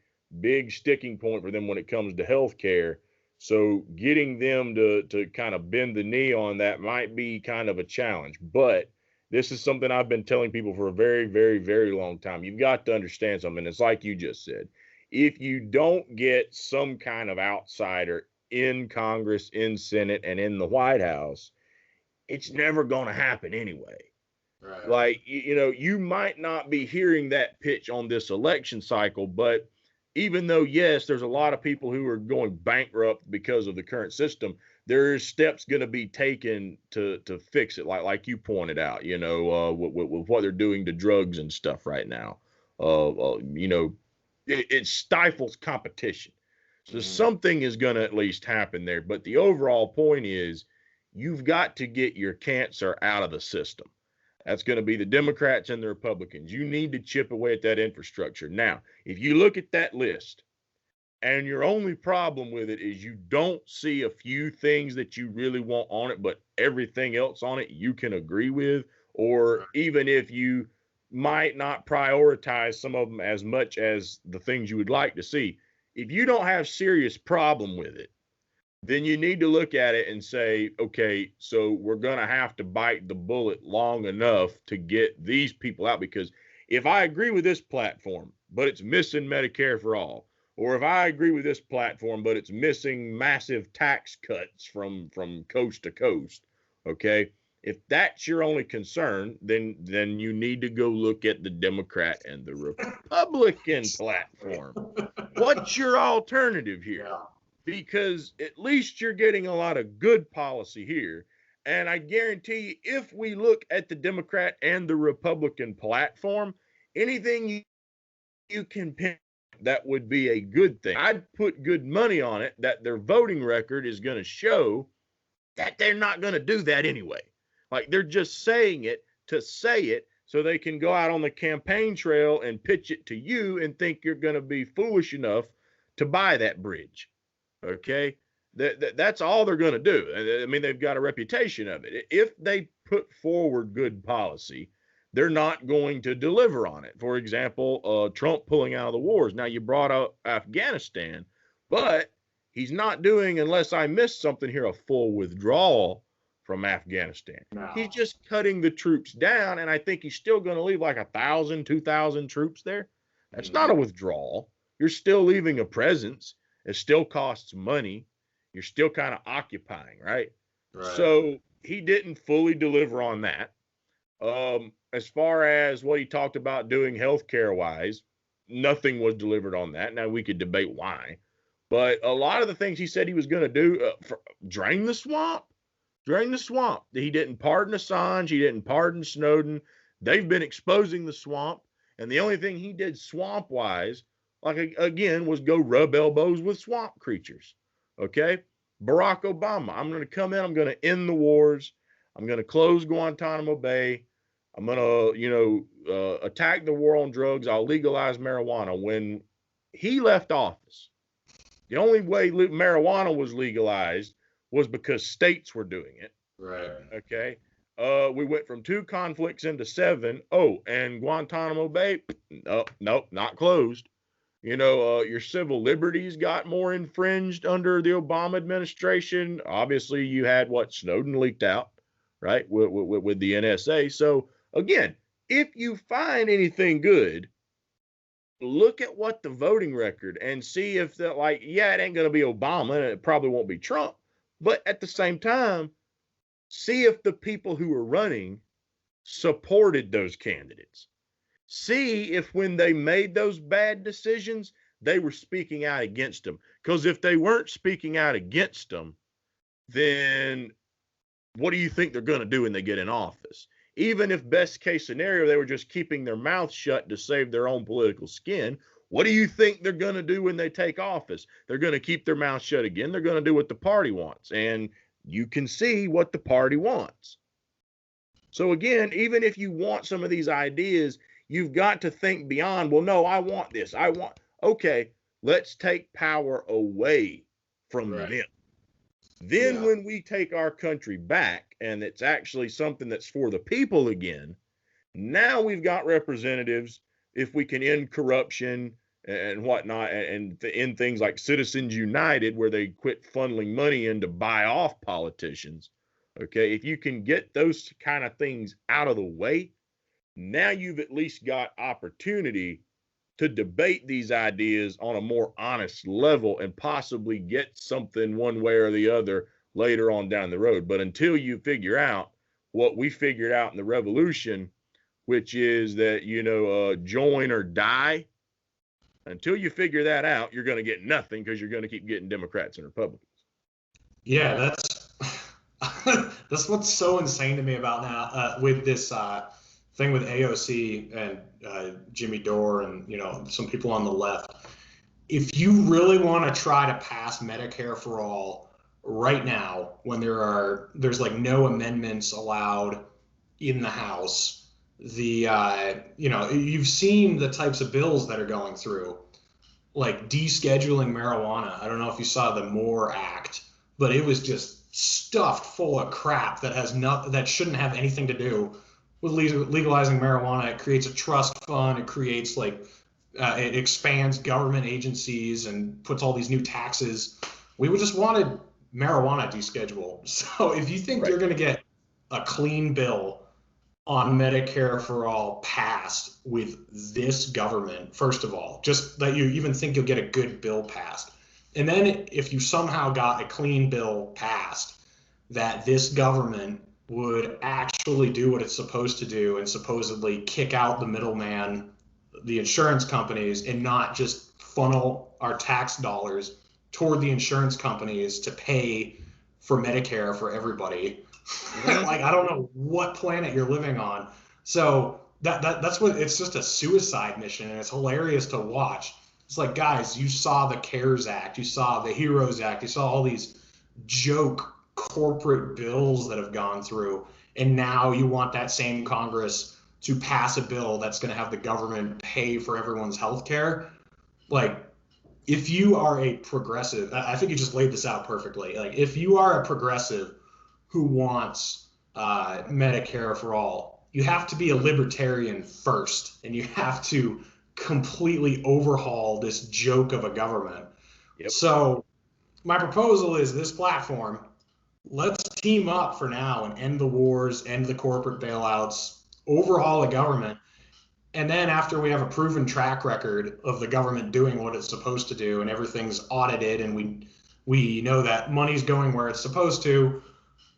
sticking point for them when it comes to healthcare. So getting them to kind of bend the knee on that might be kind of a challenge. But this is something I've been telling people for a very, very, very long time. You've got to understand something. It's like you just said. If you don't get some kind of outsider in Congress, in Senate, and in the White House, it's never going to happen anyway. Right. Like, you know, you might not be hearing that pitch on this election cycle, but even though, yes, there's a lot of people who are going bankrupt because of the current system, there's steps going to be taken to fix it. Like you pointed out, you know, with what they're doing to drugs and stuff right now. You know, it stifles competition. So something is going to at least happen there. But the overall point is you've got to get your cancer out of the system. That's going to be the Democrats and the Republicans. You need to chip away at that infrastructure. Now, if you look at that list and your only problem with it is you don't see a few things that you really want on it, but everything else on it you can agree with, or even if you might not prioritize some of them as much as the things you would like to see, if you don't have serious problem with it, then you need to look at it and say, okay, so we're going to have to bite the bullet long enough to get these people out. Because if I agree with this platform, but it's missing Medicare for all, or if I agree with this platform, but it's missing massive tax cuts from coast to coast, okay, if that's your only concern, then you need to go look at the Democrat and the Republican platform. What's your alternative here? Yeah. Because at least you're getting a lot of good policy here. And I guarantee you, if we look at the Democrat and the Republican platform, anything you can pick that would be a good thing. I'd put good money on it that their voting record is going to show that they're not going to do that anyway. Like they're just saying it to say it so they can go out on the campaign trail and pitch it to you and think you're going to be foolish enough to buy that bridge. Okay, that's all they're going to do. I mean, they've got a reputation of it. If they put forward good policy, they're not going to deliver on it. For example, Trump pulling out of the wars. Now, you brought up Afghanistan, but he's not doing, unless I missed something here, a full withdrawal from Afghanistan. No. He's just cutting the troops down, and I think he's still going to leave like 1,000, 2,000 troops there. That's not a withdrawal. You're still leaving a presence. It still costs money. You're still kind of occupying, right? So he didn't fully deliver on that. As far as what he talked about doing healthcare wise, nothing was delivered on that. Now we could debate why, but a lot of the things he said he was going to do, drain the swamp. He didn't pardon Assange. He didn't pardon Snowden. They've been exposing the swamp. And the only thing he did swamp wise, like again, was go rub elbows with swamp creatures. Okay. Barack Obama, I'm going to come in. I'm going to end the wars. I'm going to close Guantanamo Bay. I'm going to, attack the war on drugs. I'll legalize marijuana. When he left office, the only way marijuana was legalized was because states were doing it. Right. Okay. We went from 2 conflicts into 7. Oh, and Guantanamo Bay, nope, not closed. You know, your civil liberties got more infringed under the Obama administration. Obviously, you had what Snowden leaked out, right, with the NSA. So, again, if you find anything good, look at what the voting record and see if that, like, yeah, it ain't going to be Obama and it probably won't be Trump. But at the same time, see if the people who were running supported those candidates. See if when they made those bad decisions, they were speaking out against them. Because if they weren't speaking out against them, then what do you think they're going to do when they get in office? Even if best case scenario, they were just keeping their mouth shut to save their own political skin, what do you think they're going to do when they take office? They're going to keep their mouth shut again. They're going to do what the party wants. And you can see what the party wants. So again, even if you want some of these ideas, you've got to think beyond, well, no, I want this. Okay, let's take power away from them. Then Yeah. when we take our country back and it's actually something that's for the people again, now we've got representatives. If we can end corruption and whatnot, and end things like Citizens United, where they quit funneling money in to buy off politicians. Okay, if you can get those kind of things out of the way, now you've at least got opportunity to debate these ideas on a more honest level and possibly get something one way or the other later on down the road. But until you figure out what we figured out in the revolution, which is that, join or die, until you figure that out, you're going to get nothing, because you're going to keep getting Democrats and Republicans. Yeah, that's what's so insane to me about now with this thing with AOC and Jimmy Dore and some people on the left. If you really want to try to pass Medicare for all right now, when there's like no amendments allowed in the House, you've seen the types of bills that are going through, like descheduling marijuana. I don't know if you saw the Moore Act, but it was just stuffed full of crap that shouldn't have anything to do with legalizing marijuana. It creates a trust fund. It creates it expands government agencies and puts all these new taxes. We just wanted marijuana descheduled. So if you think you're going to get a clean bill on Medicare for all passed with this government, first of all, just that you even think you'll get a good bill passed. And then if you somehow got a clean bill passed, that this government would actually do what it's supposed to do and supposedly kick out the middleman, the insurance companies, and not just funnel our tax dollars toward the insurance companies to pay for Medicare for everybody. Like, I don't know what planet you're living on. So that's what, it's just a suicide mission, and it's hilarious to watch. It's like, guys, you saw the CARES Act, you saw the HEROES Act, you saw all these joke corporate bills that have gone through, and now you want that same Congress to pass a bill that's going to have the government pay for everyone's health care. Like, if you are a progressive, I think you just laid this out perfectly. Like, if you are a progressive who wants Medicare for all, you have to be a libertarian first, and you have to completely overhaul this joke of a government. Yep. So my proposal is this platform: let's team up for now and end the wars, end the corporate bailouts, overhaul the government. And then after we have a proven track record of the government doing what it's supposed to do and everything's audited and we know that money's going where it's supposed to,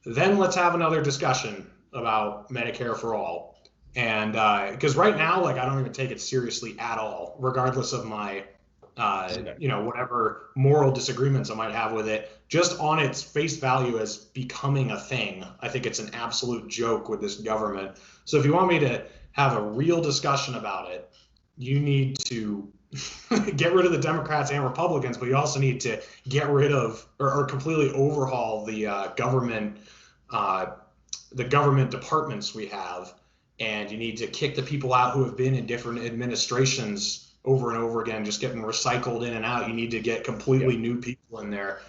then let's have another discussion about Medicare for all. And because right now, like, I don't even take it seriously at all, regardless of my whatever moral disagreements I might have with it. Just on its face value as becoming a thing, I think it's an absolute joke with this government. So if you want me to have a real discussion about it, you need to get rid of the Democrats and Republicans, but you also need to get rid of or completely overhaul the government departments we have, and you need to kick the people out who have been in different administrations over and over again, just getting recycled in and out. You need to get completely new people in there.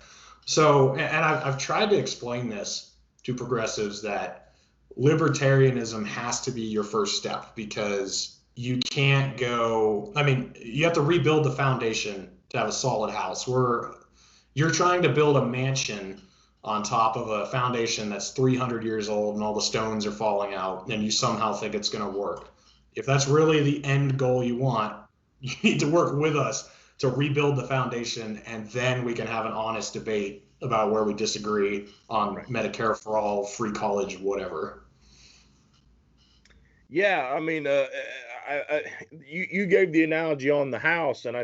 So, and I've tried to explain this to progressives, that libertarianism has to be your first step, because you can't go, I mean, you have to rebuild the foundation to have a solid house. You're trying to build a mansion on top of a foundation that's 300 years old and all the stones are falling out, and you somehow think it's going to work. If that's really the end goal you want, you need to work with us to rebuild the foundation, and then we can have an honest debate about where we disagree on Medicare for all, free college, whatever. Yeah, I mean, you gave the analogy on the house, and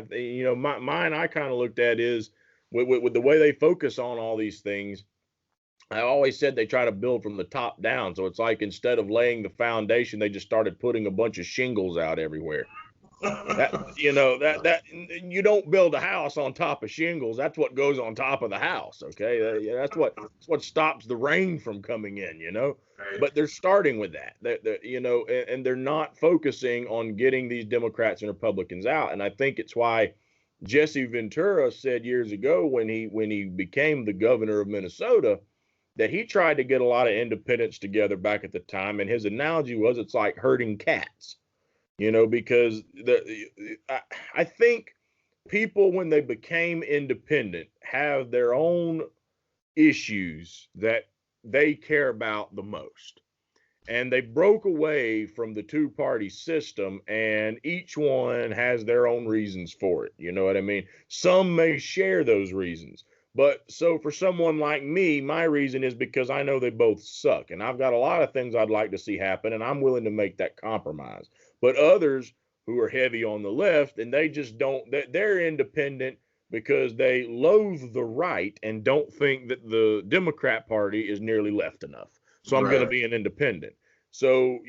mine I kind of looked at is with the way they focus on all these things. I always said they try to build from the top down. So it's like, instead of laying the foundation, they just started putting a bunch of shingles out everywhere. That you don't build a house on top of shingles. That's what goes on top of the house. Okay, that's what stops the rain from coming in. Right. But they're starting with that. And they're not focusing on getting these Democrats and Republicans out. And I think it's why Jesse Ventura said years ago when he became the governor of Minnesota that he tried to get a lot of independents together back at the time, and his analogy was it's like herding cats, because I think people, when they became independent, have their own issues that they care about the most. And they broke away from the two-party system, and each one has their own reasons for it. You know what I mean? Some may share those reasons. But so for someone like me, my reason is because I know they both suck. And I've got a lot of things I'd like to see happen, and I'm willing to make that compromise. But others who are heavy on the left, and they just don't, they're independent because they loathe the right and don't think that the Democrat Party is nearly left enough. So I'm going to be an independent. So,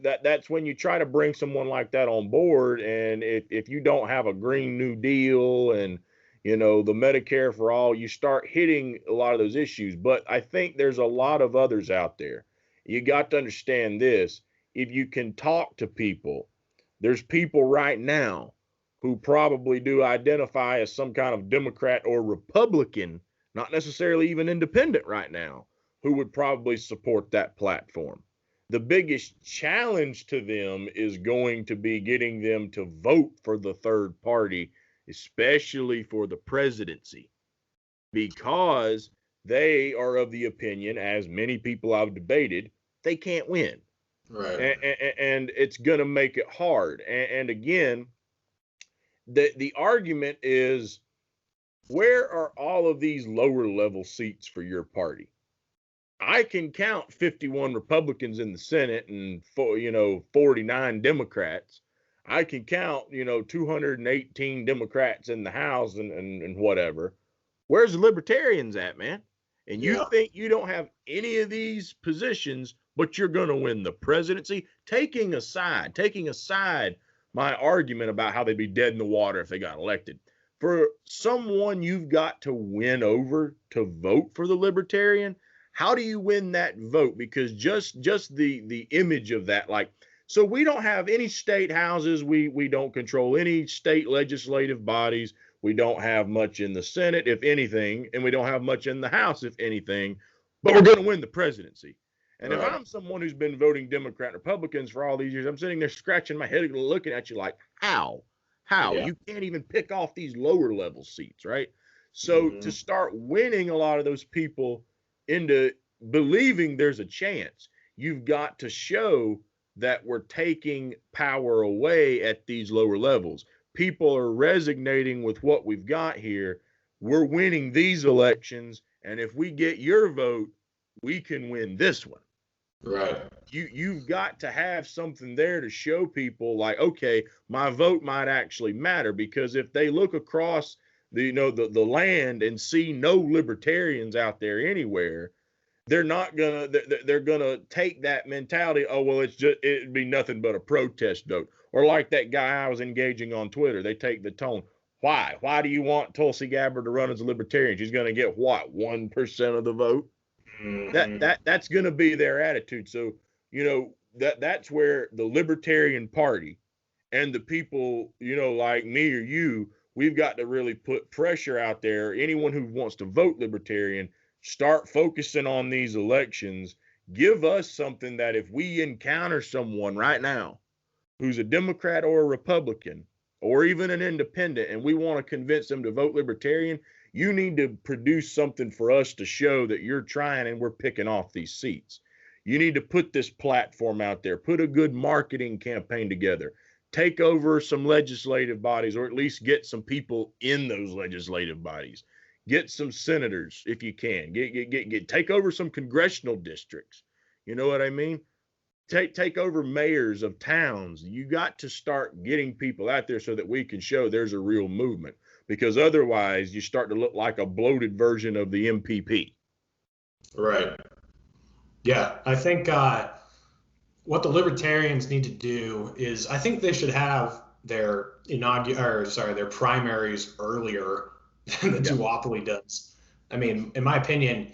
that's when you try to bring someone like that on board. And if you don't have a Green New Deal and, the Medicare for all, you start hitting a lot of those issues. But I think there's a lot of others out there. You got to understand this. If you can talk to people, there's people right now who probably do identify as some kind of Democrat or Republican, not necessarily even independent right now, who would probably support that platform. The biggest challenge to them is going to be getting them to vote for the third party, especially for the presidency, because they are of the opinion, as many people I've debated, they can't win. Right. And it's going to make it hard. And again, the argument is, where are all of these lower level seats for your party? I can count 51 Republicans in the Senate and 49 Democrats. I can count 218 Democrats in the House and whatever. Where's the Libertarians at, man? And you think you don't have any of these positions, but you're going to win the presidency? Taking aside my argument about how they'd be dead in the water if they got elected. For someone you've got to win over to vote for the Libertarian, how do you win that vote? Because just the image of that, so we don't have any state houses. We don't control any state legislative bodies. We don't have much in the Senate, if anything, and we don't have much in the House, if anything, but we're going to win the presidency. And if I'm someone who's been voting Democrat, Republicans for all these years, I'm sitting there scratching my head looking at you like, how? Yeah. You can't even pick off these lower level seats, right? So to start winning a lot of those people into believing there's a chance, you've got to show that we're taking power away at these lower levels. People are resonating with what we've got here. We're winning these elections, and if we get your vote, we can win this one. Right. You've got to have something there to show people like, okay, my vote might actually matter, because if they look across the land and see no Libertarians out there anywhere, they're gonna take that mentality. Oh, well, it'd be nothing but a protest vote. Or like that guy I was engaging on Twitter, they take the tone. Why do you want Tulsi Gabbard to run as a Libertarian? She's gonna get what, 1% of the vote? That's gonna be their attitude. So that's where the Libertarian Party and the people like me or you, we've got to really put pressure out there. Anyone who wants to vote Libertarian, start focusing on these elections. Give us something that if we encounter someone right now who's a Democrat or a Republican or even an independent, and we want to convince them to vote Libertarian, you need to produce something for us to show that you're trying and we're picking off these seats. You need to put this platform out there, put a good marketing campaign together, take over some legislative bodies, or at least get some people in those legislative bodies. Get some senators if you can. Take over some congressional districts. You know what I mean? Take over mayors of towns. You got to start getting people out there so that we can show there's a real movement, because otherwise you start to look like a bloated version of the MPP. Right. Yeah, I think what the Libertarians need to do is, I think they should have their primaries earlier than the duopoly does. I mean, in my opinion,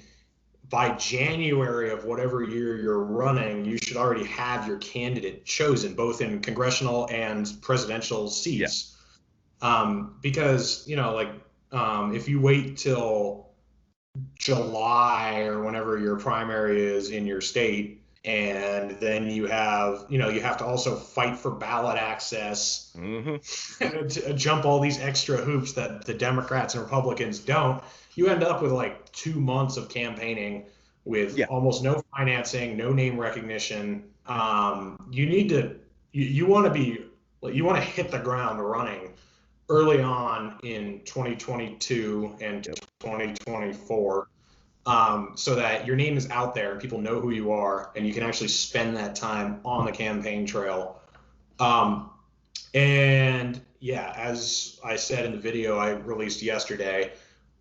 by January of whatever year you're running, you should already have your candidate chosen, both in congressional and presidential seats Because, if you wait till July or whenever your primary is in your state, and then you have to also fight for ballot access, to jump all these extra hoops that the Democrats and Republicans don't, you end up with like 2 months of campaigning with almost no financing, no name recognition. You want to hit the ground running early on in 2022 and 2024, so that your name is out there and people know who you are, and you can actually spend that time on the campaign trail. And yeah, as I said in the video I released yesterday,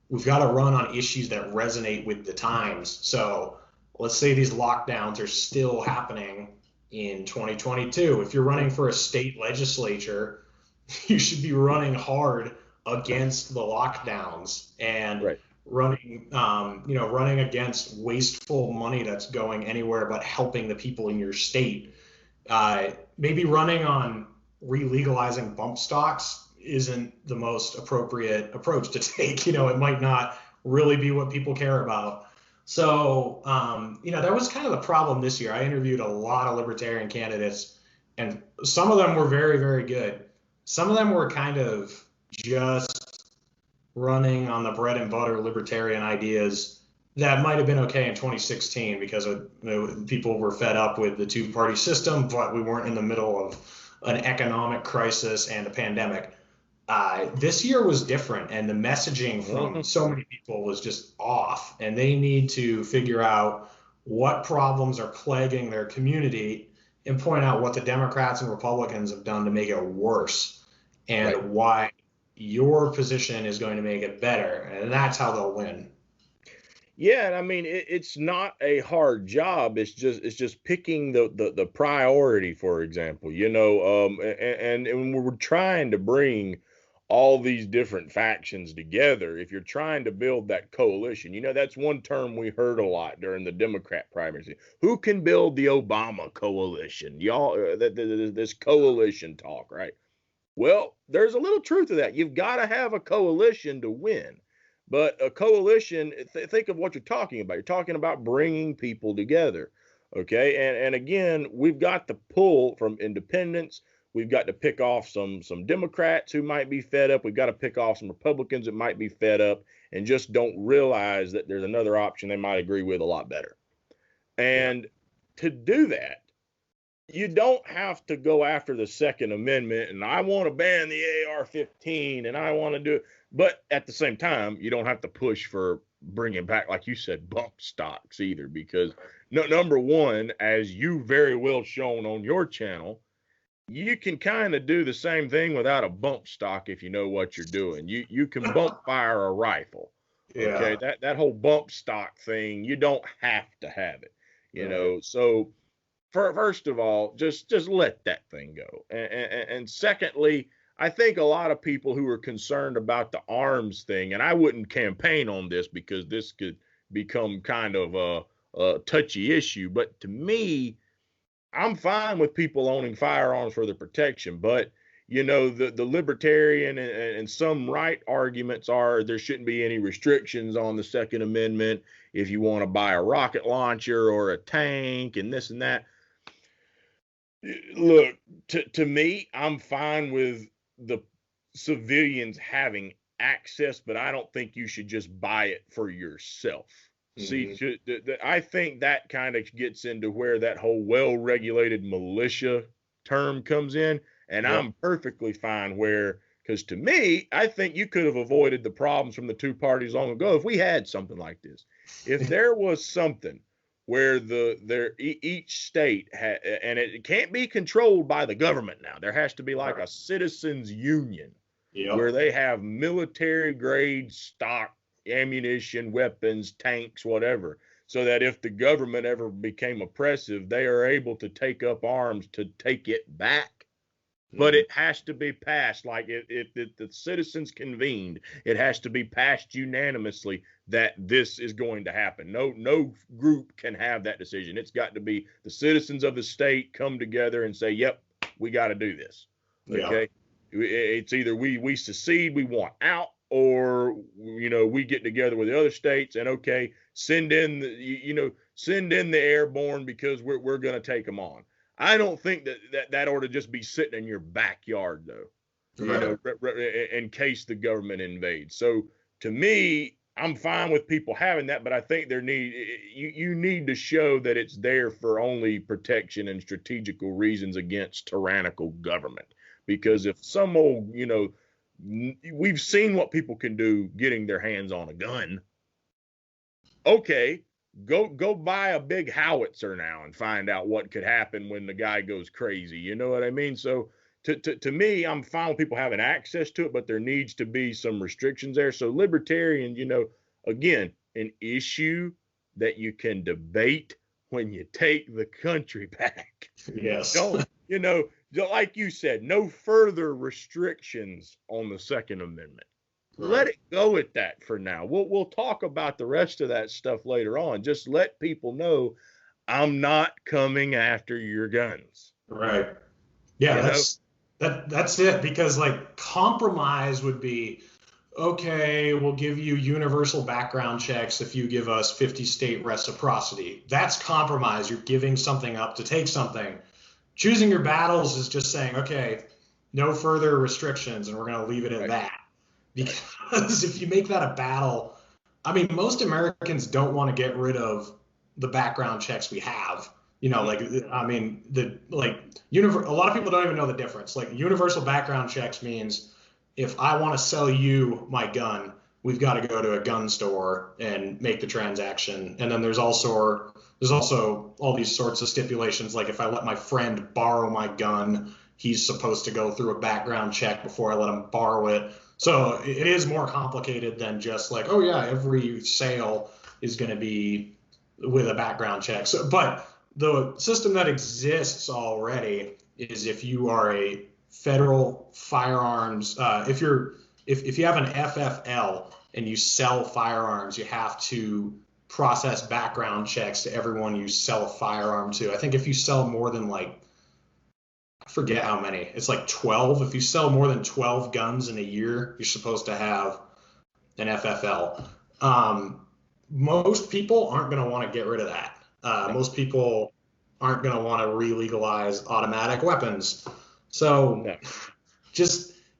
we've got to run on issues that resonate with the times. So let's say these lockdowns are still happening in 2022. If you're running for a state legislature, you should be running hard against the lockdowns and running against wasteful money that's going anywhere but helping the people in your state. Maybe running on re-legalizing bump stocks isn't the most appropriate approach to take. It might not really be what people care about. So, that was kind of the problem this year. I interviewed a lot of libertarian candidates, and some of them were very, very good. Some of them were kind of just running on the bread and butter libertarian ideas that might have been okay in 2016 because people were fed up with the two-party system, but we weren't in the middle of an economic crisis and a pandemic. This year was different, and the messaging from so many people was just off, and they need to figure out what problems are plaguing their community and point out what the Democrats and Republicans have done to make it worse, and why your position is going to make it better, and that's how they'll win. Yeah, and I mean it's not a hard job. It's just picking the priority, for example. And we're trying to bring all these different factions together. If you're trying to build that coalition, that's one term we heard a lot during the Democrat primaries. Who can build the Obama coalition? Y'all, this coalition talk, right? Well, there's a little truth to that. You've got to have a coalition to win. But a coalition, think of what you're talking about. You're talking about bringing people together, okay? And again, we've got to pull from independents. We've got to pick off some Democrats who might be fed up. We've got to pick off some Republicans that might be fed up and just don't realize that there's another option they might agree with a lot better. And to do that, you don't have to go after the Second Amendment and I want to ban the AR-15 and I want to do it. But at the same time, you don't have to push for bringing back, like you said, bump stocks either, because number one, as you very well shown on your channel, you can kind of do the same thing without a bump stock if you know what you're doing. You can bump fire a rifle. Okay, that whole bump stock thing, you don't have to have it. So first of all, just let that thing go. And secondly, I think a lot of people who are concerned about the arms thing, and I wouldn't campaign on this because this could become kind of a touchy issue, but to me, I'm fine with people owning firearms for their protection, but the libertarian and some right arguments are there shouldn't be any restrictions on the Second Amendment if you want to buy a rocket launcher or a tank and this and that. Look, to me, I'm fine with the civilians having access, but I don't think you should just buy it for yourself. See, I think that kind of gets into where that whole well-regulated militia term comes in, and I'm perfectly fine because to me, I think you could have avoided the problems from the two parties long ago if we had something like this. If there was something where each state and it can't be controlled by the government now. There has to be like a citizens union where they have military grade stock, ammunition, weapons, tanks, whatever, so that if the government ever became oppressive, they are able to take up arms to take it back. But it has to be passed, like if the citizens convened, it has to be passed unanimously that this is going to happen. No group can have that decision. It's got to be the citizens of the state come together and say, yep, we got to do this. Okay. It's either we secede, we want out, or we get together with the other states and okay, send in the airborne because we're going to take them on. I don't think that ought to just be sitting in your backyard though, in case the government invades. So to me, I'm fine with people having that, but I think you need to show that it's there for only protection and strategical reasons against tyrannical government. Because if some old, we've seen what people can do getting their hands on a gun. Okay, go buy a big howitzer now and find out what could happen when the guy goes crazy. You know what I mean? So to me, I'm fine with people having access to it, but there needs to be some restrictions there. So libertarian, again, an issue that you can debate when you take the country back. Yes. Don't, like you said, no further restrictions on the Second Amendment. Right. Let it go at that for now. We'll talk about the rest of that stuff later on. Just let people know I'm not coming after your guns. Right. Yeah, that's it. Because like compromise would be, okay, we'll give you universal background checks if you give us 50 state reciprocity. That's compromise. You're giving something up to take something. Choosing your battles is just saying, okay, no further restrictions, and we're going to leave it at that. Because if you make that a battle, I mean, most Americans don't want to get rid of the background checks we have. A lot of people don't even know the difference. Like universal background checks means if I want to sell you my gun, we've got to go to a gun store and make the transaction. And then there's also all these sorts of stipulations. Like if I let my friend borrow my gun, he's supposed to go through a background check before I let him borrow it. So it is more complicated than just like, oh yeah, every sale is going to be with a background check. So, but the system that exists already is if you are a federal firearms, if you have an FFL and you sell firearms, you have to process background checks to everyone you sell a firearm to. I think if you sell more than I forget how many, it's like 12. If you sell more than 12 guns in a year, you're supposed to have an FFL. Most people aren't going to want to get rid of that. Most people aren't going to want to re-legalize automatic weapons. So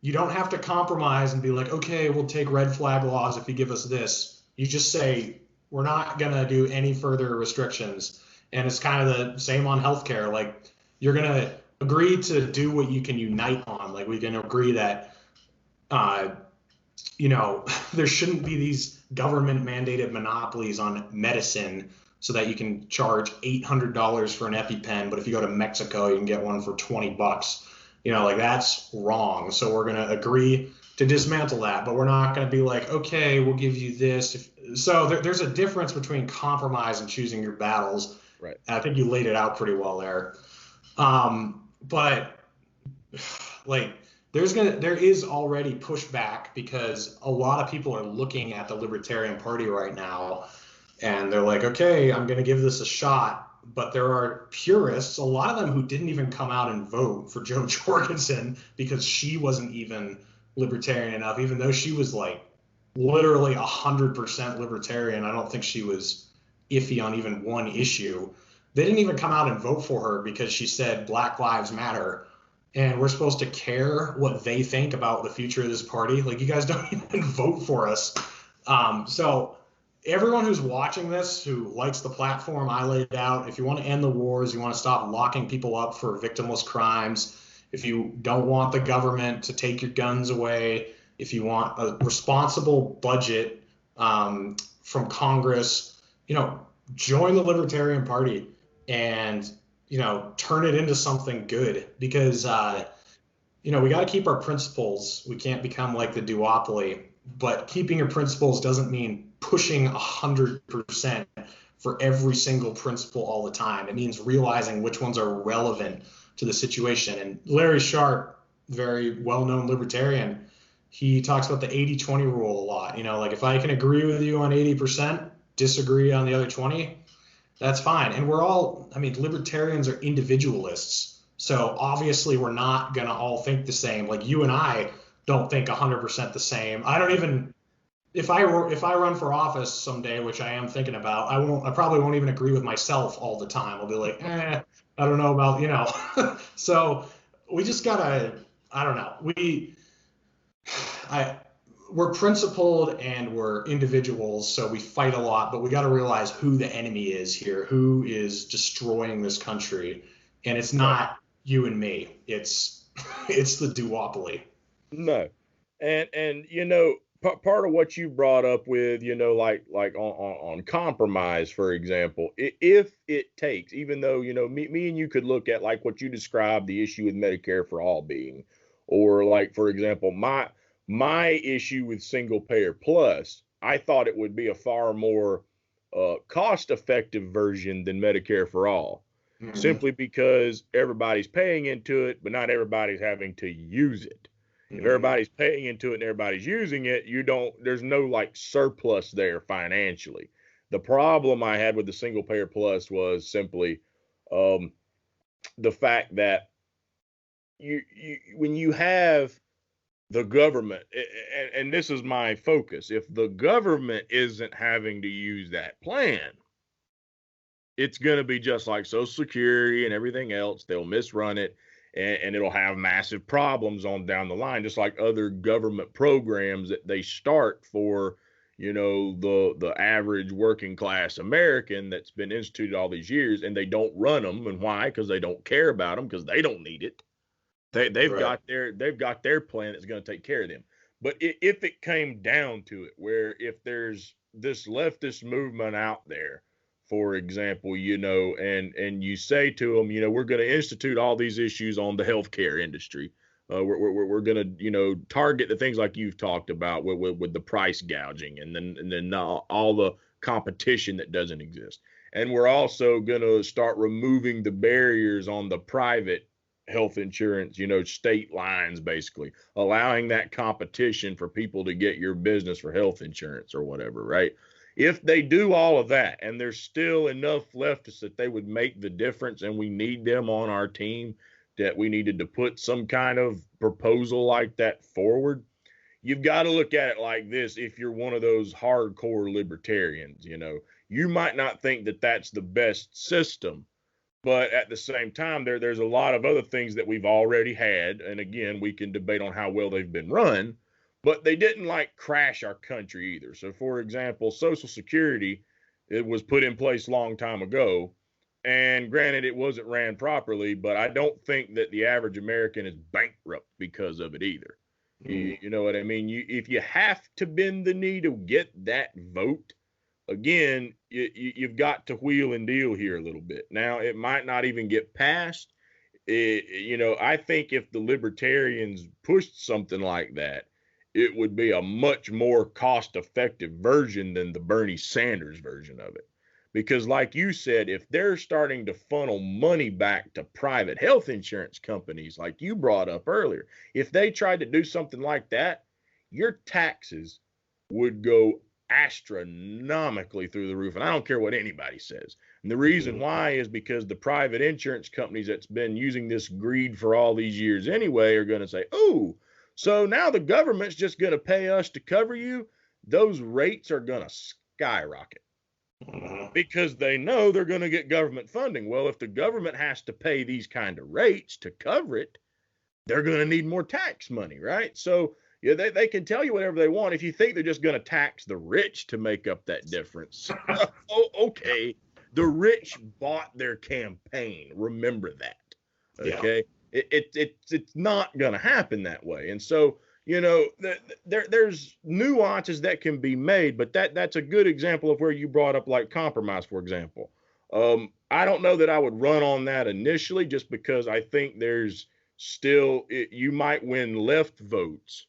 you don't have to compromise and be like, okay, we'll take red flag laws if you give us this. You just say, we're not going to do any further restrictions. And it's kind of the same on healthcare. Like you're going to agree to do what you can unite on. Like we can agree that, there shouldn't be these government mandated monopolies on medicine so that you can charge $800 for an EpiPen, but if you go to Mexico, you can get one for $20. That's wrong. So we're going to agree to dismantle that, but we're not going to be like, okay, we'll give you this. So there's a difference between compromise and choosing your battles. Right. And I think you laid it out pretty well there. But there is already pushback because a lot of people are looking at the Libertarian Party right now and they're like, okay, I'm going to give this a shot. But there are purists, a lot of them who didn't even come out and vote for Jo Jorgensen because she wasn't even libertarian enough, even though she was like literally 100% libertarian. I don't think she was iffy on even one issue. They didn't even come out and vote for her because she said Black Lives Matter. And we're supposed to care what they think about the future of this party. Like, you guys don't even vote for us. So everyone who's watching this, who likes the platform I laid out, if you want to end the wars, you want to stop locking people up for victimless crimes, if you don't want the government to take your guns away, if you want a responsible budget from Congress, join the Libertarian Party and turn it into something good, because we got to keep our principles. We can't become like the duopoly, but keeping your principles doesn't mean pushing 100% for every single principle all the time. It means realizing which ones are relevant to the situation. And Larry Sharp, very well-known libertarian, he talks about the 80-20 rule a lot. Like if I can agree with you on 80%, disagree on the other 20, that's fine. And libertarians are individualists. So obviously we're not going to all think the same. Like you and I don't think 100% the same. I don't even, if I run for office someday, which I am thinking about, I probably won't even agree with myself all the time. I'll be like, I don't know about, So we just gotta, I don't know. I we're principled and we're individuals, so we fight a lot, but we got to realize who the enemy is here, who is destroying this country, and it's not you and me. It's the duopoly. No, and part of what you brought up with like on compromise, for example, if it takes, even though me and you could look at like what you described the issue with Medicare for all being, or like for example my issue with single payer plus, I thought it would be a far more cost effective version than Medicare for all. Simply because everybody's paying into it, but not everybody's having to use it. If everybody's paying into it and everybody's using it, there's no like surplus there financially. The problem I had with the single payer plus was simply the fact that when you have the government, and this is my focus, if the government isn't having to use that plan, it's going to be just like Social Security and everything else. They'll misrun it, and it'll have massive problems on down the line, just like other government programs that they start for, the average working class American that's been instituted all these years, and they don't run them. And why? Because they don't care about them, because they don't need it. They've got their plan that's going to take care of them. But if it came down to it, where if there's this leftist movement out there, for example, and you say to them, we're going to institute all these issues on the healthcare industry. We're going to, target the things like you've talked about with the price gouging, and then all the competition that doesn't exist. And we're also going to start removing the barriers on the private health insurance, state lines, basically allowing that competition for people to get your business for health insurance or whatever, right? If they do all of that and there's still enough leftists that they would make the difference, and we need them on our team, that we needed to put some kind of proposal like that forward, you've got to look at it like this. If you're one of those hardcore libertarians, you might not think that that's the best system, but at the same time, there's a lot of other things that we've already had. And again, we can debate on how well they've been run, but they didn't like crash our country either. So for example, Social Security, it was put in place a long time ago. And granted, it wasn't ran properly, but I don't think that the average American is bankrupt because of it either. You know what I mean? If you have to bend the knee to get that vote, again, you've got to wheel and deal here a little bit. Now, it might not even get passed. I think if the Libertarians pushed something like that, it would be a much more cost-effective version than the Bernie Sanders version of it. Because like you said, if they're starting to funnel money back to private health insurance companies, like you brought up earlier, if they tried to do something like that, your taxes would go astronomically through the roof. And I don't care what anybody says. And the reason why is because the private insurance companies that's been using this greed for all these years anyway are going to say, oh, so now the government's just going to pay us to cover you. Those rates are going to skyrocket because they know they're going to get government funding. Well, if the government has to pay these kind of rates to cover it, they're going to need more tax money, right? So yeah, they can tell you whatever they want. If you think they're just going to tax the rich to make up that difference, okay. The rich bought their campaign. Remember that, okay? Yeah. It's not going to happen that way. And so, there's nuances that can be made, but that's a good example of where you brought up like compromise, for example. I don't know that I would run on that initially, just because I think there's still, you might win left votes.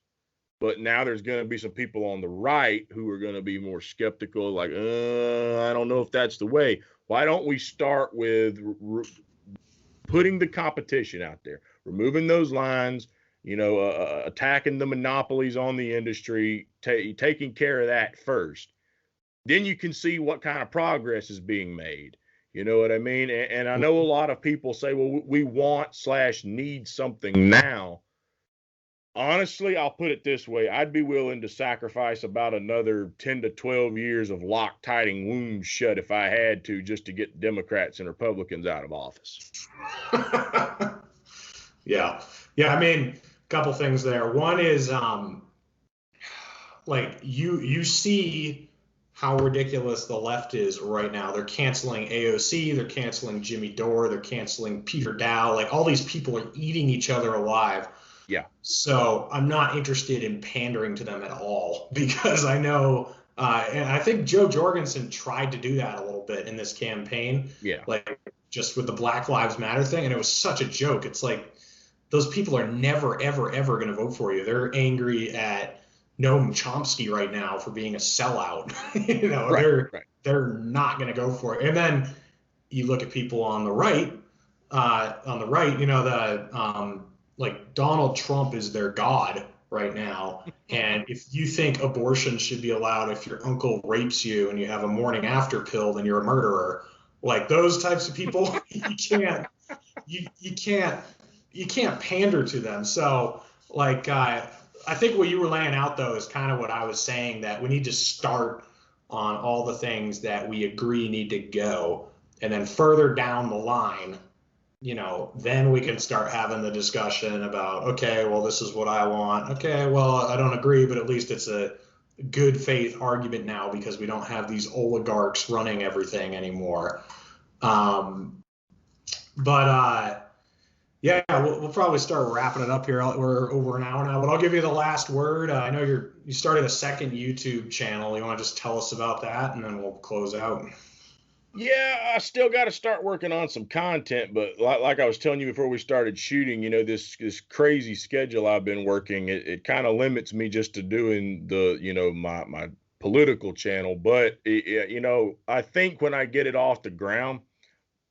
But now there's going to be some people on the right who are going to be more skeptical, like, I don't know if that's the way. Why don't we start with putting the competition out there, removing those lines, attacking the monopolies on the industry, taking care of that first. Then you can see what kind of progress is being made. You know what I mean? And I know a lot of people say, well, we want/need something now. Honestly, I'll put it this way. I'd be willing to sacrifice about another 10 to 12 years of Loctiting wounds shut if I had to, just to get Democrats and Republicans out of office. Yeah. Yeah. I mean, a couple things there. One is, like you see how ridiculous the left is right now. They're canceling AOC, they're canceling Jimmy Dore, they're canceling Peter Dow. Like all these people are eating each other alive. Yeah. So I'm not interested in pandering to them at all because I know, and I think Joe Jorgensen tried to do that a little bit in this campaign. Yeah. Like just with the Black Lives Matter thing, and it was such a joke. It's like those people are never, ever, ever going to vote for you. They're angry at Noam Chomsky right now for being a sellout. You know, they're not going to go for it. And then you look at people on the right, you know, like Donald Trump is their god right now. And if you think abortion should be allowed if your uncle rapes you and you have a morning after pill, then you're a murderer. Like those types of people, you can't pander to them. So like, I think what you were laying out though is kind of what I was saying, that we need to start on all the things that we agree need to go. And then further down the line, you know, then we can start having the discussion about, okay, well, this is what I want. Okay, well, I don't agree, but at least it's a good faith argument now because we don't have these oligarchs running everything anymore. Yeah, we'll probably start wrapping it up here. We're over an hour now, but I'll give you the last word. I know you started a second YouTube channel. You want to just tell us about that, and then we'll close out. Yeah, I still got to start working on some content, but like I was telling you before we started shooting, you know, this crazy schedule I've been working, it kind of limits me just to doing the, you know, my political channel. But you know, I think when I get it off the ground,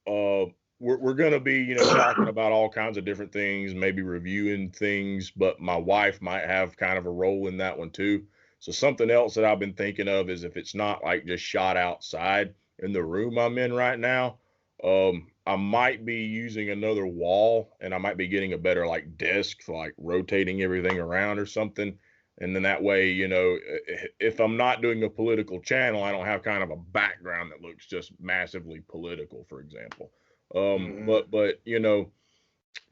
we're going to be, you know, talking about all kinds of different things, maybe reviewing things, but my wife might have kind of a role in that one too. So something else that I've been thinking of is if it's not like just shot outside in the room I'm in right now, I might be using another wall, and I might be getting a better like desk for like rotating everything around or something. And then that way, you know, if I'm not doing a political channel, I don't have kind of a background that looks just massively political, for example. But you know,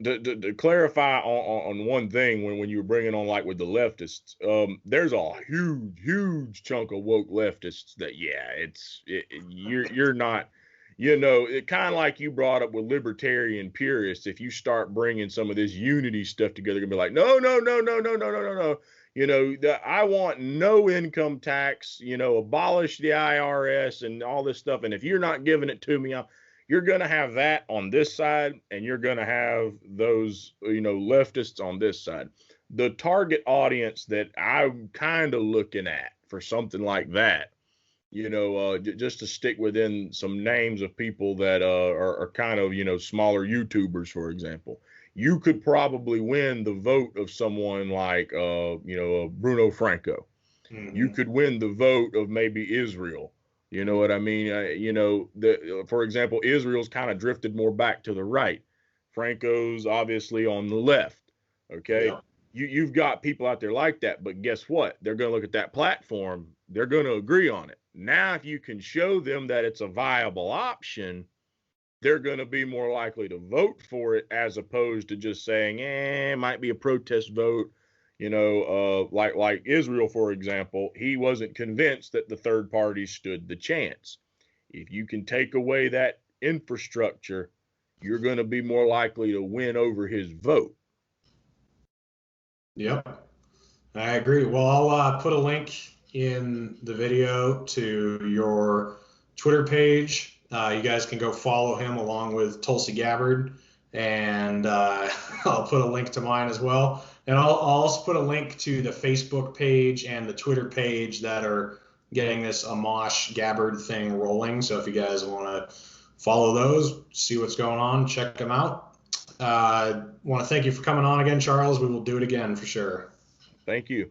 to clarify on one thing, when you were bringing on like with the leftists, there's a huge chunk of woke leftists that you're not, you know, it kind of like you brought up with libertarian purists. If you start bringing some of this unity stuff together, gonna be like, no. You know, I want no income tax, you know, abolish the IRS and all this stuff. And if you're not giving it to me, you're going to have that on this side, and you're going to have those, you know, leftists on this side. The target audience that I'm kind of looking at for something like that, you know, just to stick within some names of people that are kind of, you know, smaller YouTubers, for example. You could probably win the vote of someone like, you know, Bruno Franco. Mm-hmm. You could win the vote of maybe Israel. You know what I mean? You know, for example, Israel's kind of drifted more back to the right. Franco's obviously on the left. Okay. Yeah. You've got people out there like that, but guess what? They're going to look at that platform. They're going to agree on it. Now, if you can show them that it's a viable option, they're going to be more likely to vote for it, as opposed to just saying, it might be a protest vote. You know, like Israel, for example, he wasn't convinced that the third party stood the chance. If you can take away that infrastructure, you're going to be more likely to win over his vote. Yep, I agree. Well, I'll put a link in the video to your Twitter page. You guys can go follow him along with Tulsi Gabbard, and I'll put a link to mine as well. And I'll also put a link to the Facebook page and the Twitter page that are getting this Amash Gabbard thing rolling. So if you guys want to follow those, see what's going on, check them out. Want to thank you for coming on again, Charles. We will do it again for sure. Thank you.